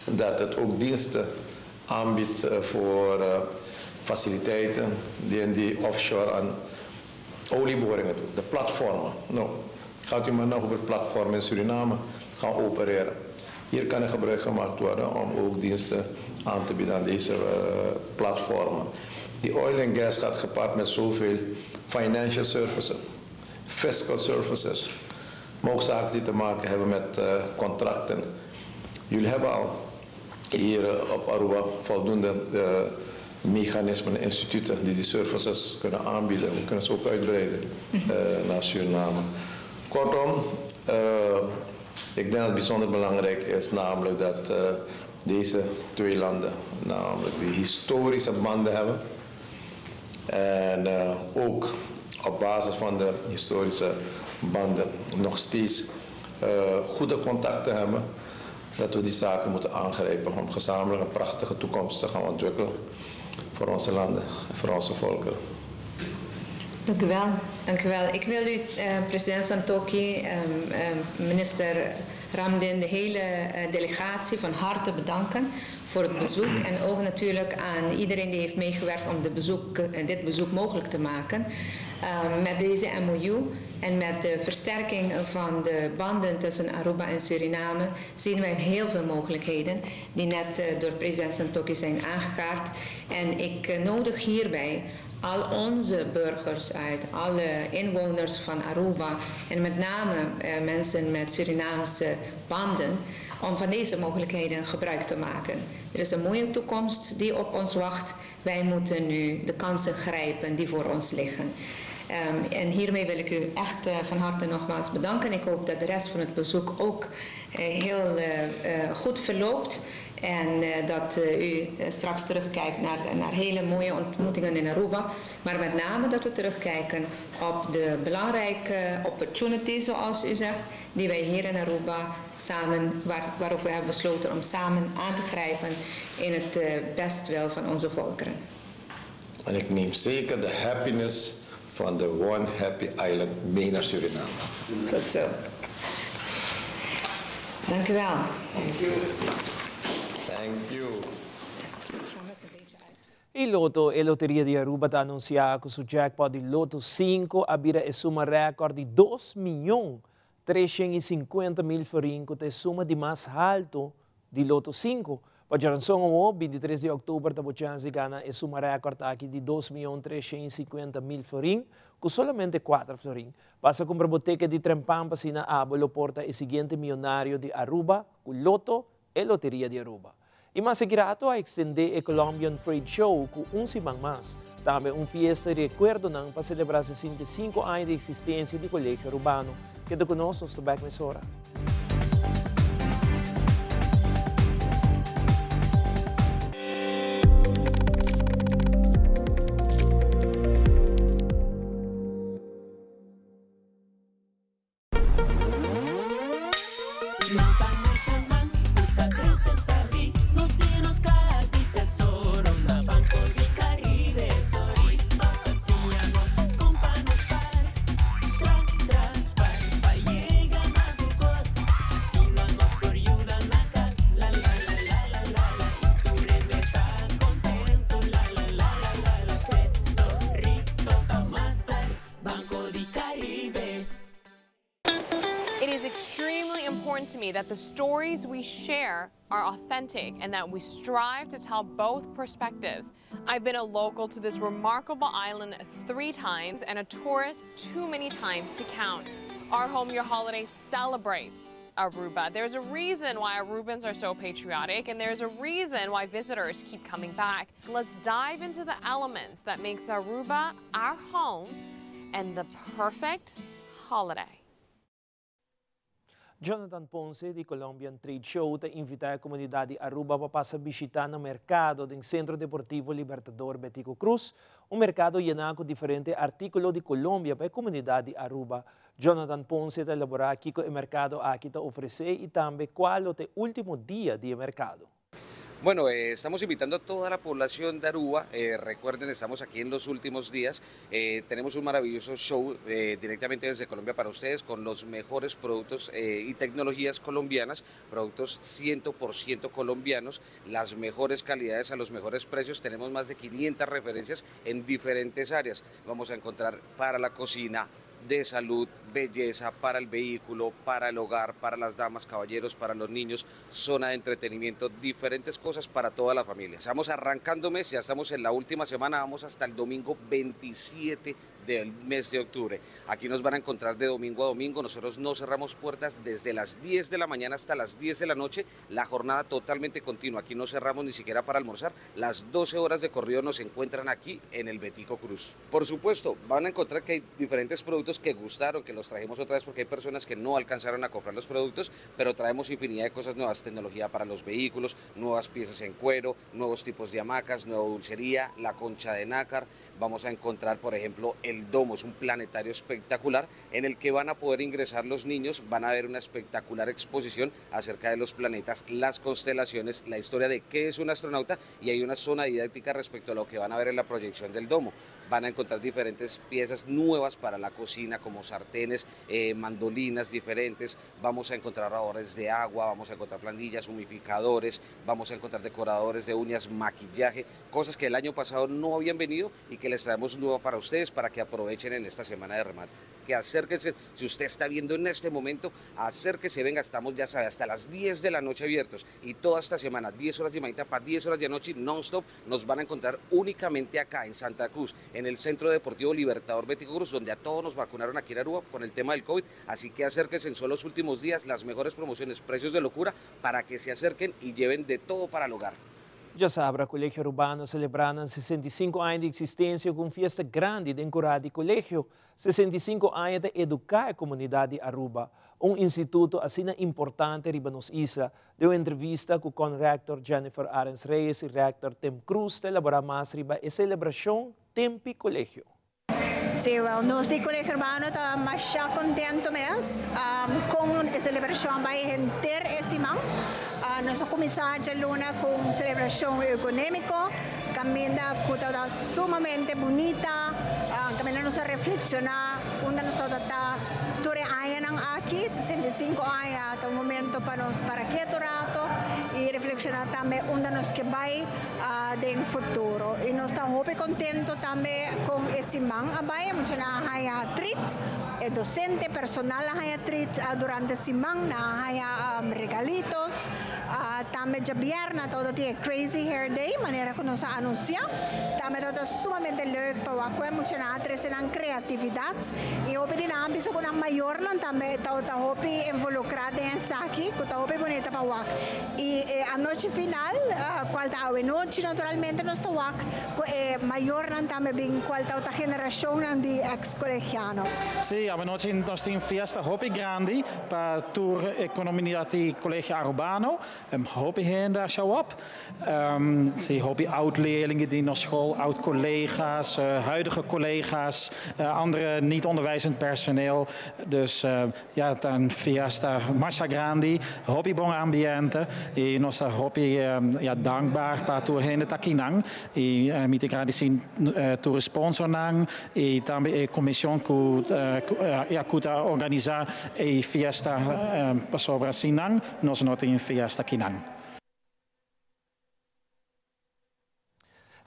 dat het ook diensten aanbiedt voor faciliteiten die in die offshore aan olieboringen doen, de platformen. Nou, gaat u maar nog over platformen in Suriname gaan opereren. Hier kan er gebruik gemaakt worden om ook diensten aan te bieden aan deze platformen. Die oil en gas gaat gepaard met zoveel financial services, fiscal services, maar ook zaken die te maken hebben met contracten. Jullie hebben al hier op Aruba voldoende mechanismen en instituten die services kunnen aanbieden. We kunnen ze ook uitbreiden naar Suriname. Kortom, ik denk dat het bijzonder belangrijk is namelijk dat deze twee landen namelijk die historische banden hebben. En ook op basis van de historische banden nog steeds goede contacten hebben. Dat we die zaken moeten aangrijpen om gezamenlijk een prachtige toekomst te gaan ontwikkelen voor onze landen en voor onze volkeren. Dank u wel. Dank u wel. Ik wil u, president Santokhi, minister Ramdin, de hele delegatie van harte bedanken voor het bezoek. En ook natuurlijk aan iedereen die heeft meegewerkt om dit bezoek mogelijk te maken. Met deze MOU en met de versterking van de banden tussen Aruba en Suriname zien wij heel veel mogelijkheden die net door president Santokhi zijn aangekaart. En ik nodig hierbij al onze burgers uit, alle inwoners van Aruba en met name mensen met Surinaamse banden, om van deze mogelijkheden gebruik te maken. Er is een mooie toekomst die op ons wacht. Wij moeten nu de kansen grijpen die voor ons liggen. En hiermee wil ik u echt van harte nogmaals bedanken. Ik hoop dat de rest van het bezoek ook heel goed verloopt. En dat u straks terugkijkt naar hele mooie ontmoetingen in Aruba. Maar met name dat we terugkijken op de belangrijke opportunities, zoals u zegt, die wij hier in Aruba samen, waarover we hebben besloten om samen aan te grijpen in het bestwil van onze volkeren. En ik neem zeker de happiness van de One Happy Island mee naar Suriname. Goed zo. Dank u wel. Thank you. Thank you. Il Loto e Loteria di Aruba ha annunciato su jackpot di Loto 5 abira e suma record di 2.350.000 forinco te suma di más alto di Loto 5. Pajaranson o 23 de outubro da Bochanzi gana e suma record aqui de 2.350.000 forinco com solamente 4 forinco. Passa com a boteca de Trempampa sina abolo porta e seguinte milionário de Aruba com Loto e Loteria de Aruba. E mais seguirato a extender o Colombian Trade Show com semana mais. Também fiesta de recuerdo para celebrar 65 anos de existência do Colégio Urbano. Queda conosco, estou back nessa hora. That the stories we share are authentic and that we strive to tell both perspectives. I've been a local to this remarkable island 3 times and a tourist too many times to count. Our Home Your Holiday celebrates Aruba. There's a reason why Arubans are so patriotic, and there's a reason why visitors keep coming back. Let's dive into the elements that makes Aruba our home and the perfect holiday. Jonathan Ponce, di Colombian Trade Show, te invita a comunidade de Aruba para passar a visitar no mercado do Centro Deportivo Libertador Betico Cruz, mercado lleno com diferentes artículos de Colômbia para a comunidade de Aruba. Jonathan Ponce te elaborar aqui com o mercado aqui te oferecer e também qual é o último dia de mercado. Bueno, estamos invitando a toda la población de Aruba. Recuerden, estamos aquí en los últimos días. Tenemos un maravilloso show directamente desde Colombia para ustedes con los mejores productos y tecnologías colombianas, productos 100% colombianos, las mejores calidades a los mejores precios. Tenemos más de 500 referencias en diferentes áreas. Vamos a encontrar para la cocina, de salud, belleza, para el vehículo, para el hogar, para las damas, caballeros, para los niños, zona de entretenimiento, diferentes cosas para toda la familia. Estamos arrancando mes, ya estamos en la última semana, vamos hasta el domingo 27 del mes de octubre. Aquí nos van a encontrar de domingo a domingo. Nosotros no cerramos puertas desde las 10 de la mañana hasta las 10 de la noche. La jornada totalmente continua. Aquí no cerramos ni siquiera para almorzar. Las 12 horas de corrido nos encuentran aquí en el Betico Cruz. Por supuesto, van a encontrar que hay diferentes productos que gustaron, que los trajimos otra vez porque hay personas que no alcanzaron a comprar los productos, pero traemos infinidad de cosas nuevas, tecnología para los vehículos, nuevas piezas en cuero, nuevos tipos de hamacas, nueva dulcería, la concha de nácar. Vamos a encontrar, por ejemplo, el domo, es un planetario espectacular en el que van a poder ingresar los niños, van a ver una espectacular exposición acerca de los planetas, las constelaciones, la historia de qué es un astronauta, y hay una zona didáctica respecto a lo que van a ver en la proyección del domo. Van a encontrar diferentes piezas nuevas para la cocina, como sartenes, mandolinas diferentes, vamos a encontrar ahorradores de agua, vamos a encontrar planillas, humidificadores, vamos a encontrar decoradores de uñas, maquillaje, cosas que el año pasado no habían venido y que les traemos nueva para ustedes para que aprovechen en esta semana de remate. Que acérquense, si usted está viendo en este momento, acérquese, venga, estamos ya sabe, hasta las 10 de la noche abiertos y toda esta semana, 10 horas de mañana para 10 horas de noche, non-stop, nos van a encontrar únicamente acá en Santa Cruz, en el Centro Deportivo Libertador Betico Cruz, donde a todos nos vacunaron aquí en Aruba con el tema del COVID, así que acérquense, son los últimos días, las mejores promociones, precios de locura, para que se acerquen y lleven de todo para el hogar. Já sabe, o Colégio Urbano celebrando 65 anos de existência com festa grande de encorar de colégio, 65 anos de educar a comunidade de Aruba. Instituto assim importante riba nos isa, deu entrevista com o rector Jennifer Arens Reyes e rector Tim Cruz, de elaborar mais riba a celebração Tempi Colégio. Sim, nós de Colégio Urbano estamos mais contentes mesmo com a celebração vai ter esse ano. Nós começamos a luna com celebração econômica, caminha que está sumamente bonita, caminha nos a reflexionar, onde nós está toda a aqui, 65 anos, até o momento para que rato e reflexionar também onde nós que vai no futuro. E nós estamos muito contentes também com esse ano, muito na haya treat, docente, personal na haya treat durante esse ano, na haya regalitos, também de viernes todo dia Crazy Hair Day, maneira que nós anunciamos, também todo sumamente leuk para o muito na atrás na criatividade e o pedi na ambição com a maior não também tá hopi involucrada em aqui, que tá hopi bonita para o e a noite final, qual tá a noite naturalmente nós tá o maior não também bem qual tá a geração de ex-colegiano. Sì, a noite nós temos festa hopi grande para tour economia de Colégio Urbano. Hoop hen daar show op. Zie hoop oud-leerlingen die naar school, oud-collega's, huidige collega's, andere niet onderwijzend personeel. Dus ja, dan fiesta massa grande, hoop bon ambiente. En nos hoop ja dankbaar para tour hen de takinang. En met ik graag zien tour sponsor nang. En também comissão ja kuta organizar e fiesta pasobra sinang. Nos not in fiesta kinang.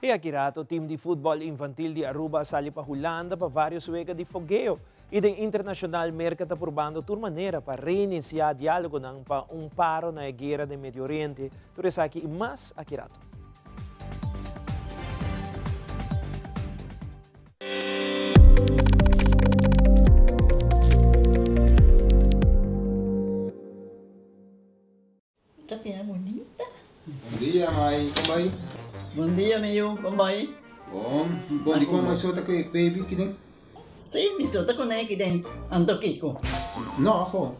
E aqui rato, o time de futebol infantil de Aruba sali para Holanda para vários weeks de fogueo. E o internacional mercado está probando de maneira para reiniciar diálogo para paro na guerra do Médio Oriente. Por isso aqui mais aqui rato. Bonita. Bom dia, mãe. Como vai? Bom dia, meu. Como vai? Bom dia, como você está aqui, baby? Que tem? Sim, me estou com ele aqui dentro. Ando aqui. Não, pô.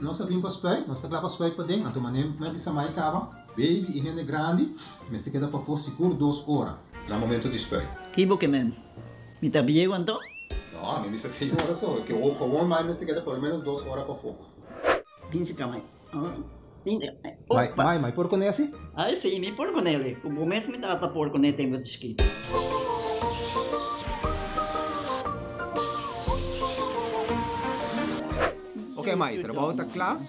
Nós vimos para spray. Nós estamos lá para spray para dentro. Então, mané, me disse a mãe cava. Baby e gente grande. Mas se queda para for seguro 2 horas. No momento de spray. Que bom que men. Me está bem quanto? Não, me disse 6 horas só. Que o comum mais se queda por menos 2 horas para fogo. Pince cá, mãe. Mãe, por com esse? Ah, sim, me por com ele. O começo me estava por com ele, tem muito escrito. Ok, mãe, trabalho está claro,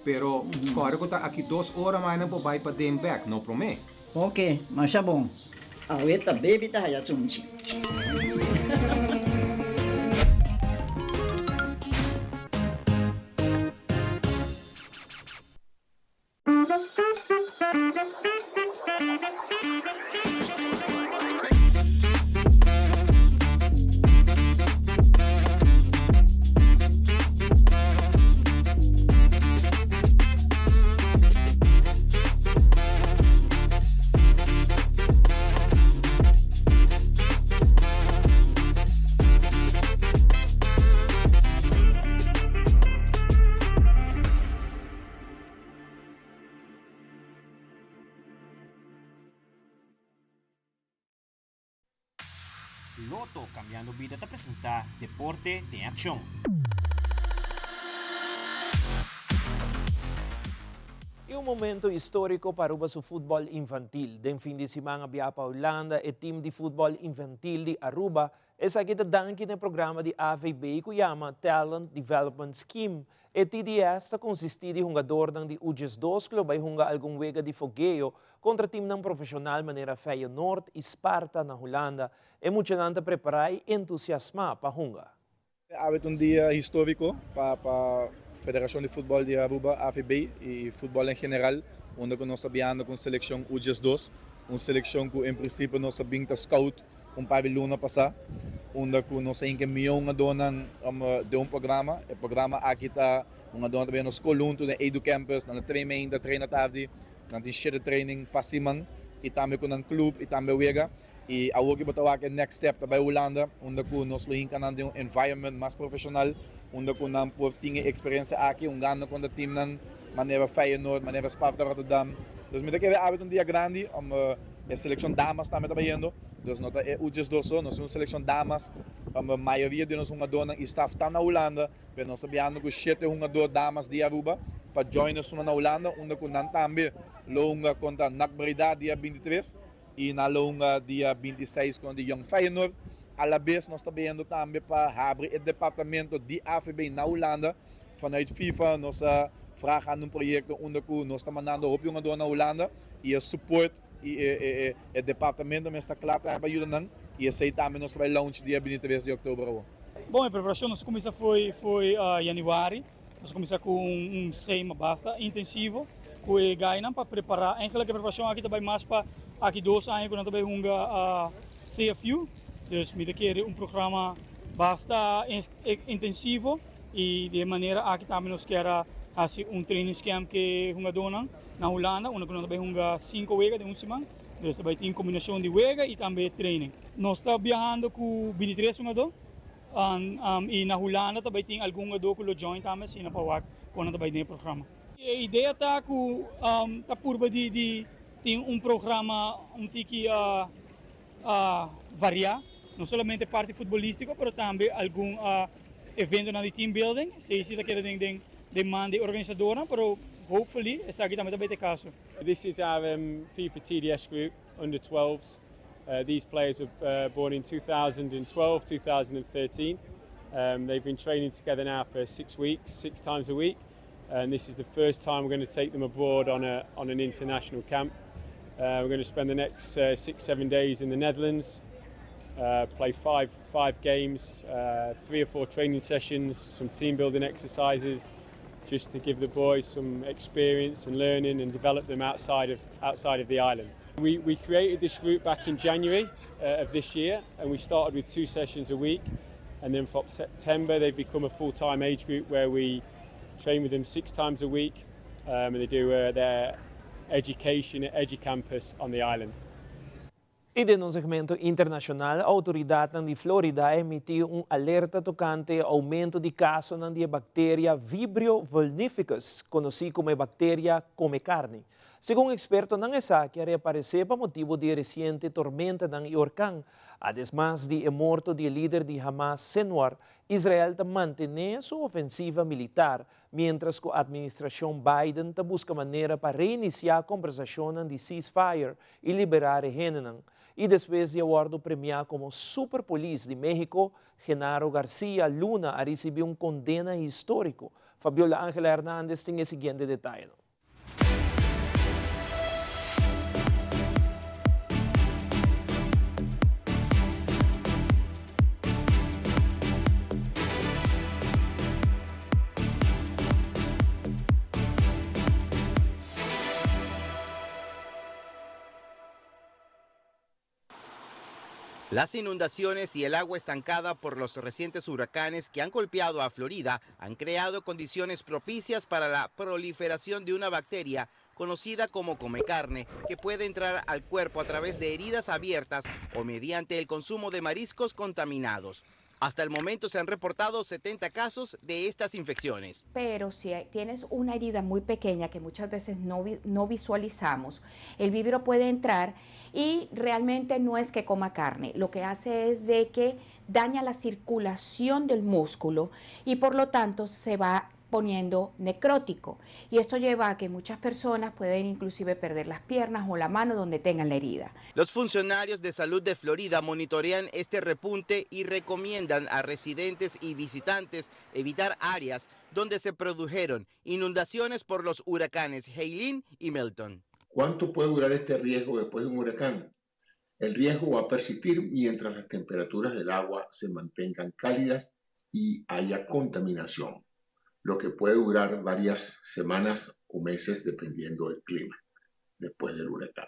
pero agora que está aqui 2 horas mais não pode ir para dem back, não promete? Ok, mas é bom. A outra baby está aí assunto. Loto Cambiando Vida te presenta Deporte de Acción. E um momento histórico para o futebol infantil. Den fim de semana via para Holanda, o time de futebol infantil de Aruba é aqui danke no programa de AVB que chama Talent Development Scheme. E TDS está consistir de jogador de UGS2 clube vai jogar algum wega de fogueio contra time não profissional maneira Feyenoord e Sparta na Holanda. E muita gente preparar e entusiasmar para jogar. Há dia histórico para Federação de Futebol de Aruba, AFB, e futebol em geral, onde nós estamos com a seleção UGS2, uma seleção que, em princípio, nós sabemos scout par de luna passar, onde nós temos que milhão de programa. O programa aqui está também na escola, na Edu Campus, na treina tarde, na training passimang, e também com o clube, e também wega. E a outra que next step para a Holanda, onde nós temos um environment mais profissional, onde nós temos experiência aqui, ganho com o time de maneira Feyenoord, maneira Sparta Rotterdam. Então, me dá dia grande, a seleção damas também trabalhando. Então, nós temos UGS2, nós temos seleção damas, a maioria de nós jogadores e staff está na Holanda, mas nós sabemos que 7 jogadores damas de Aruba para join us na Holanda, onde nós também longa contra Nakbreda dia 23 e na longa dia 26 contra Young Feyenoord. À la vez, nós estamos vendo também para abrir o departamento de AFB na Holanda. Vanuit FIFA, nós vragen um projeto onde nós estamos mandando op jogadores na Holanda e o suporte e o departamento está claro para ajudar. E esse também nós vamos launch dia 23 de outubro. Bom, a preparação nossa começa foi januário. Nós começamos com esquema bastante intensivo, com o Gaina para preparar. Eigenlijk a preparação aqui também mais para aqui 2 anos quando também a CFU. Dus met een programma bastante intensivo e de maneira aqui também nós queremos fazer training camp que jogadores na Holanda, onde nós também jogamos 5 weeks de semana. Dus também tem combinação de weeks e também training. Nós estamos viajando com 23 jogadores e na Holanda também tem algum jogador que join também, se não para quando também tem programa. A ideia está que tá por de tem programa tiki variar. Não somente parte futebolística, mas também algum evento na team building. Se isso daqui é demanda organizadora, mas hopefully essa aqui também é o caso. This is our FIFA TDS group under 12s. These players were born in 2012, 2013. They've been training together now for 6 weeks, 6 times a week, and this is the first time we're going to take them abroad on an international camp. We're going to spend the next 6-7 days in the Netherlands. Play five games, 3 or 4 training sessions, some team building exercises, just to give the boys some experience and learning and develop them outside of the island. We created this group back in January of this year, and we started with 2 sessions a week, and then from September they've become a full-time age group where we train with them 6 times a week, and they do their education at EduCampus on the island. E no segmento internacional, a autoridade de Florida emitiu alerta tocante ao aumento de casos de bactéria Vibrio vulnificus, conhecida como bactéria come carne. Segundo expertos, não é que reapareceu por motivo de recente tormenta em huracão. Además de morto de líder de Hamas, Sinwar, Israel mantém sua ofensiva militar, mientras que a administração Biden busca maneira para reiniciar a conversação de ceasefire e liberar Renan. E depois de awardo premiado como Super Police de México, Genaro García Luna recebeu condena histórico. Fabiola Ángela Hernández tem o seguinte detalhe. Las inundaciones y el agua estancada por los recientes huracanes que han golpeado a Florida han creado condiciones propicias para la proliferación de una bacteria conocida como comecarne, que puede entrar al cuerpo a través de heridas abiertas o mediante el consumo de mariscos contaminados. Hasta el momento se han reportado 70 casos de estas infecciones. Pero si tienes una herida muy pequeña que muchas veces no visualizamos, el vívido puede entrar y realmente no es que coma carne. Lo que hace es de que daña la circulación del músculo y por lo tanto se va poniendo necrótico. Y esto lleva a que muchas personas pueden inclusive perder las piernas o la mano donde tengan la herida. Los funcionarios de salud de Florida monitorean este repunte y recomiendan a residentes y visitantes evitar áreas donde se produjeron inundaciones por los huracanes Helene y Milton. ¿Cuánto puede durar este riesgo después de un huracán? El riesgo va a persistir mientras las temperaturas del agua se mantengan cálidas y haya contaminación, lo que puede durar varias semanas o meses dependiendo del clima después del huracán.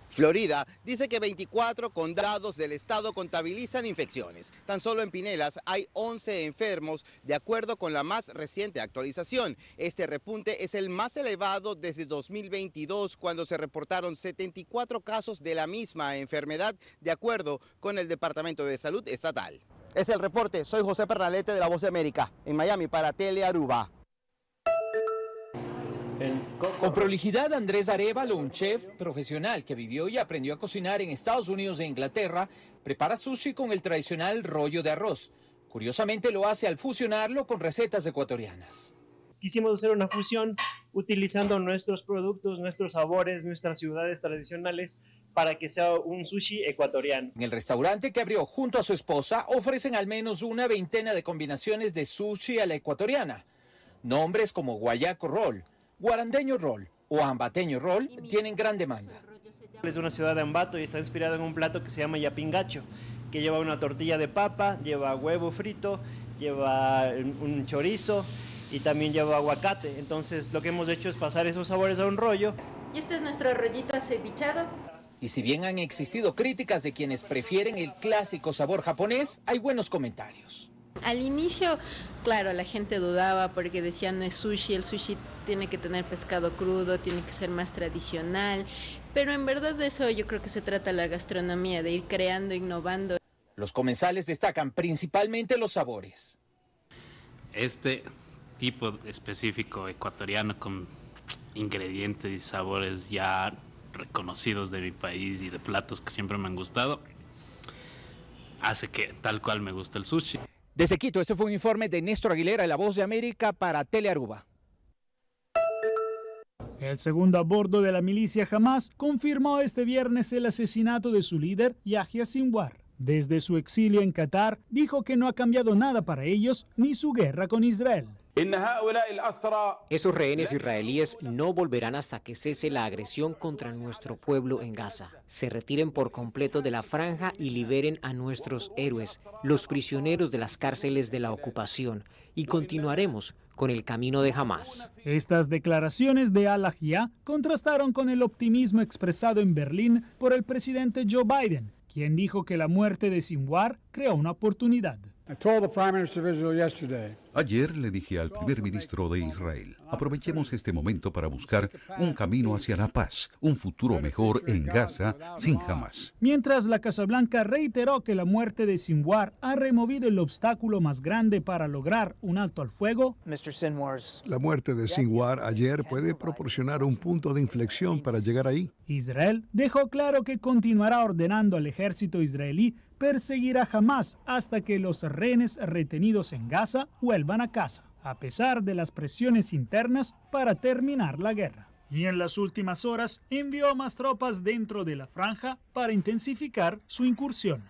Florida dice que 24 condados del estado contabilizan infecciones. Tan solo en Pinellas hay 11 enfermos, de acuerdo con la más reciente actualización. Este repunte es el más elevado desde 2022, cuando se reportaron 74 casos de la misma enfermedad, de acuerdo con el Departamento de Salud Estatal. Es el reporte. Soy José Pernalete de La Voz de América, en Miami para Telearuba. Con prolijidad, Andrés Arévalo, un chef profesional que vivió y aprendió a cocinar en Estados Unidos e Inglaterra, prepara sushi con el tradicional rollo de arroz. Curiosamente lo hace al fusionarlo con recetas ecuatorianas. Quisimos hacer una fusión utilizando nuestros productos, nuestros sabores, nuestras ciudades tradicionales para que sea un sushi ecuatoriano. En el restaurante que abrió junto a su esposa ofrecen al menos una veintena de combinaciones de sushi a la ecuatoriana. Nombres como guayaco roll, guarandeño roll o ambateño roll tienen gran demanda. Es de una ciudad de Ambato y está inspirado en un plato que se llama yapingacho, que lleva una tortilla de papa, lleva huevo frito, lleva un chorizo y también lleva aguacate. Entonces lo que hemos hecho es pasar esos sabores a un rollo. Y este es nuestro rollito acevichado. Y si bien han existido críticas de quienes prefieren el clásico sabor japonés, hay buenos comentarios. Al inicio, claro, la gente dudaba porque decían no es sushi, el sushi tiene que tener pescado crudo, tiene que ser más tradicional, pero en verdad de eso yo creo que se trata la gastronomía, de ir creando, innovando. Los comensales destacan principalmente los sabores. Este tipo específico ecuatoriano con ingredientes y sabores ya reconocidos de mi país y de platos que siempre me han gustado, hace que tal cual me gusta el sushi. Desde Quito, este fue un informe de Néstor Aguilera de La Voz de América para Telearuba. El segundo a bordo de la milicia Hamas confirmó este viernes el asesinato de su líder, Yahya Sinwar. Desde su exilio en Qatar, dijo que no ha cambiado nada para ellos ni su guerra con Israel. Esos rehenes israelíes no volverán hasta que cese la agresión contra nuestro pueblo en Gaza. Se retiren por completo de la franja y liberen a nuestros héroes, los prisioneros de las cárceles de la ocupación, y continuaremos con el camino de Hamás. Estas declaraciones de Al-Ahya contrastaron con el optimismo expresado en Berlín por el presidente Joe Biden, quien dijo que la muerte de Sinwar creó una oportunidad. Ayer le dije al primer ministro de Israel, aprovechemos este momento para buscar un camino hacia la paz, un futuro mejor en Gaza sin Hamás. Mientras la Casa Blanca reiteró que la muerte de Sinwar ha removido el obstáculo más grande para lograr un alto al fuego, la muerte de Sinwar ayer puede proporcionar un punto de inflexión para llegar ahí. Israel dejó claro que continuará ordenando al ejército israelí perseguir a Hamás hasta que los rehenes retenidos en Gaza vuelvan a casa, a pesar de las presiones internas para terminar la guerra. Y en las últimas horas envió más tropas dentro de la franja para intensificar su incursión.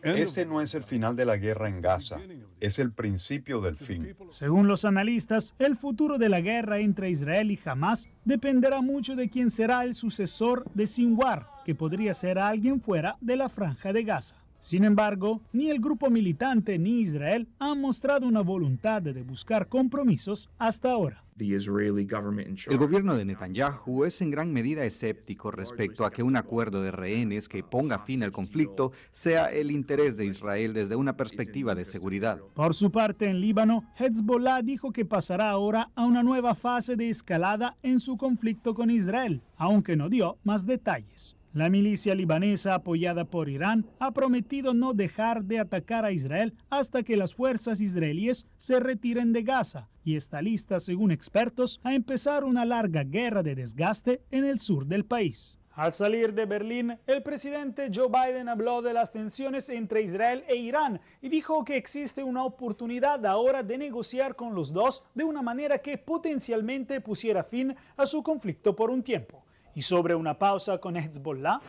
Este no es el final de la guerra en Gaza, es el principio del fin. Según los analistas, el futuro de la guerra entre Israel y Hamás dependerá mucho de quién será el sucesor de Sinwar, que podría ser alguien fuera de la franja de Gaza. Sin embargo, ni el grupo militante ni Israel han mostrado una voluntad de buscar compromisos hasta ahora. El gobierno de Netanyahu es en gran medida escéptico respecto a que un acuerdo de rehenes que ponga fin al conflicto sea el interés de Israel desde una perspectiva de seguridad. Por su parte, en Líbano, Hezbollah dijo que pasará ahora a una nueva fase de escalada en su conflicto con Israel, aunque no dio más detalles. La milicia libanesa apoyada por Irán ha prometido no dejar de atacar a Israel hasta que las fuerzas israelíes se retiren de Gaza y está lista, según expertos, a empezar una larga guerra de desgaste en el sur del país. Al salir de Berlín, el presidente Joe Biden habló de las tensiones entre Israel e Irán y dijo que existe una oportunidad ahora de negociar con los dos de una manera que potencialmente pusiera fin a su conflicto por un tiempo. Y sobre una pausa con Hezbollah,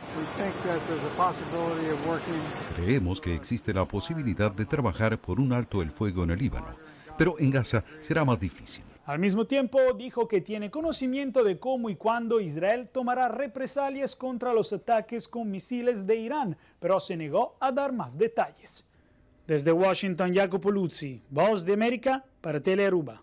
Creemos que existe la posibilidad de trabajar por un alto el fuego en el Líbano, pero en Gaza será más difícil. al mismo tiempo dijo que tiene conocimiento de cómo y cuándo Israel tomará represalias contra los ataques con misiles de Irán, pero se negó a dar más detalles. Desde Washington, Jacopo Luzzi, Voz de América para Telearuba.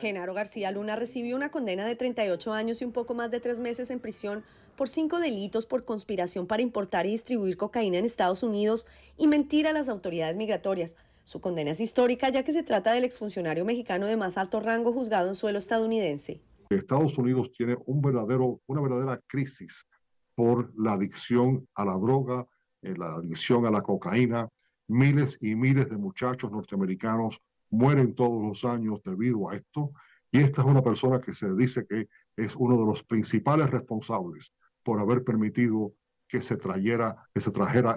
Genaro García Luna recibió una condena de 38 años y un poco más de 3 meses en prisión por 5 delitos por conspiración para importar y distribuir cocaína en Estados Unidos y mentir a las autoridades migratorias. Su condena es histórica ya que se trata del exfuncionario mexicano de más alto rango juzgado en suelo estadounidense. Estados Unidos tiene una verdadera crisis por la adicción a la droga, la adicción a la cocaína. Miles y miles de muchachos norteamericanos mueren todos los años debido a esto, y esta es una persona que se dice que es uno de los principales responsables por haber permitido que se trajera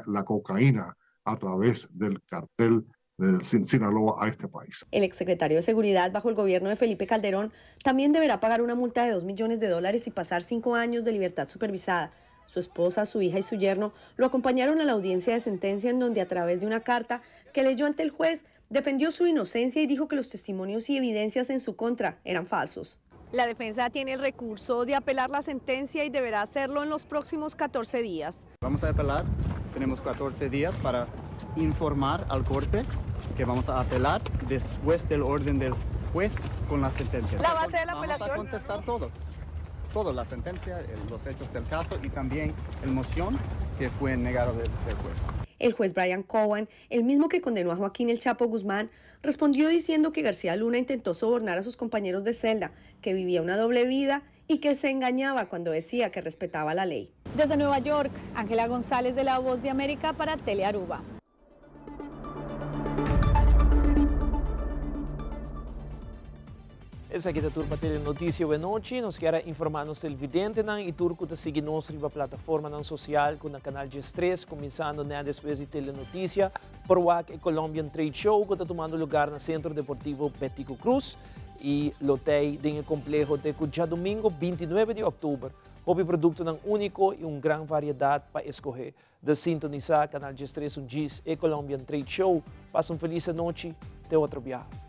la cocaína a través del cartel de Sinaloa a este país. El exsecretario de Seguridad bajo el gobierno de Felipe Calderón también deberá pagar una multa de $2 millones y pasar 5 años de libertad supervisada. Su esposa, su hija y su yerno lo acompañaron a la audiencia de sentencia, en donde a través de una carta que leyó ante el juez defendió su inocencia y dijo que los testimonios y evidencias en su contra eran falsos. La defensa tiene el recurso de apelar la sentencia y deberá hacerlo en los próximos 14 días. Vamos a apelar, tenemos 14 días para informar al corte que vamos a apelar después del orden del juez con la sentencia. ¿La base de la apelación? Vamos a contestar toda la sentencia, los hechos del caso y también el moción que fue negado del juez. El juez Brian Cowan, el mismo que condenó a Joaquín El Chapo Guzmán, respondió diciendo que García Luna intentó sobornar a sus compañeros de celda, que vivía una doble vida y que se engañaba cuando decía que respetaba la ley. Desde Nueva York, Ángela González de La Voz de América para Telearuba. Essa aqui é a turma Tele Notícia de noite. Nós queremos informar-nos televidente e turco de seguir nossa plataforma social com o canal G3, começando depois de Tele Notícia, por o Colombian Trade Show, que está tomando lugar no Centro Deportivo Bético Cruz e lotei do complexo de já domingo, 29 de outubro. Houve produto único e grande variedade para escolher. De sintonizar canal G3 GIS e Colombian Trade Show. Passa feliz noite. Até outro viagem.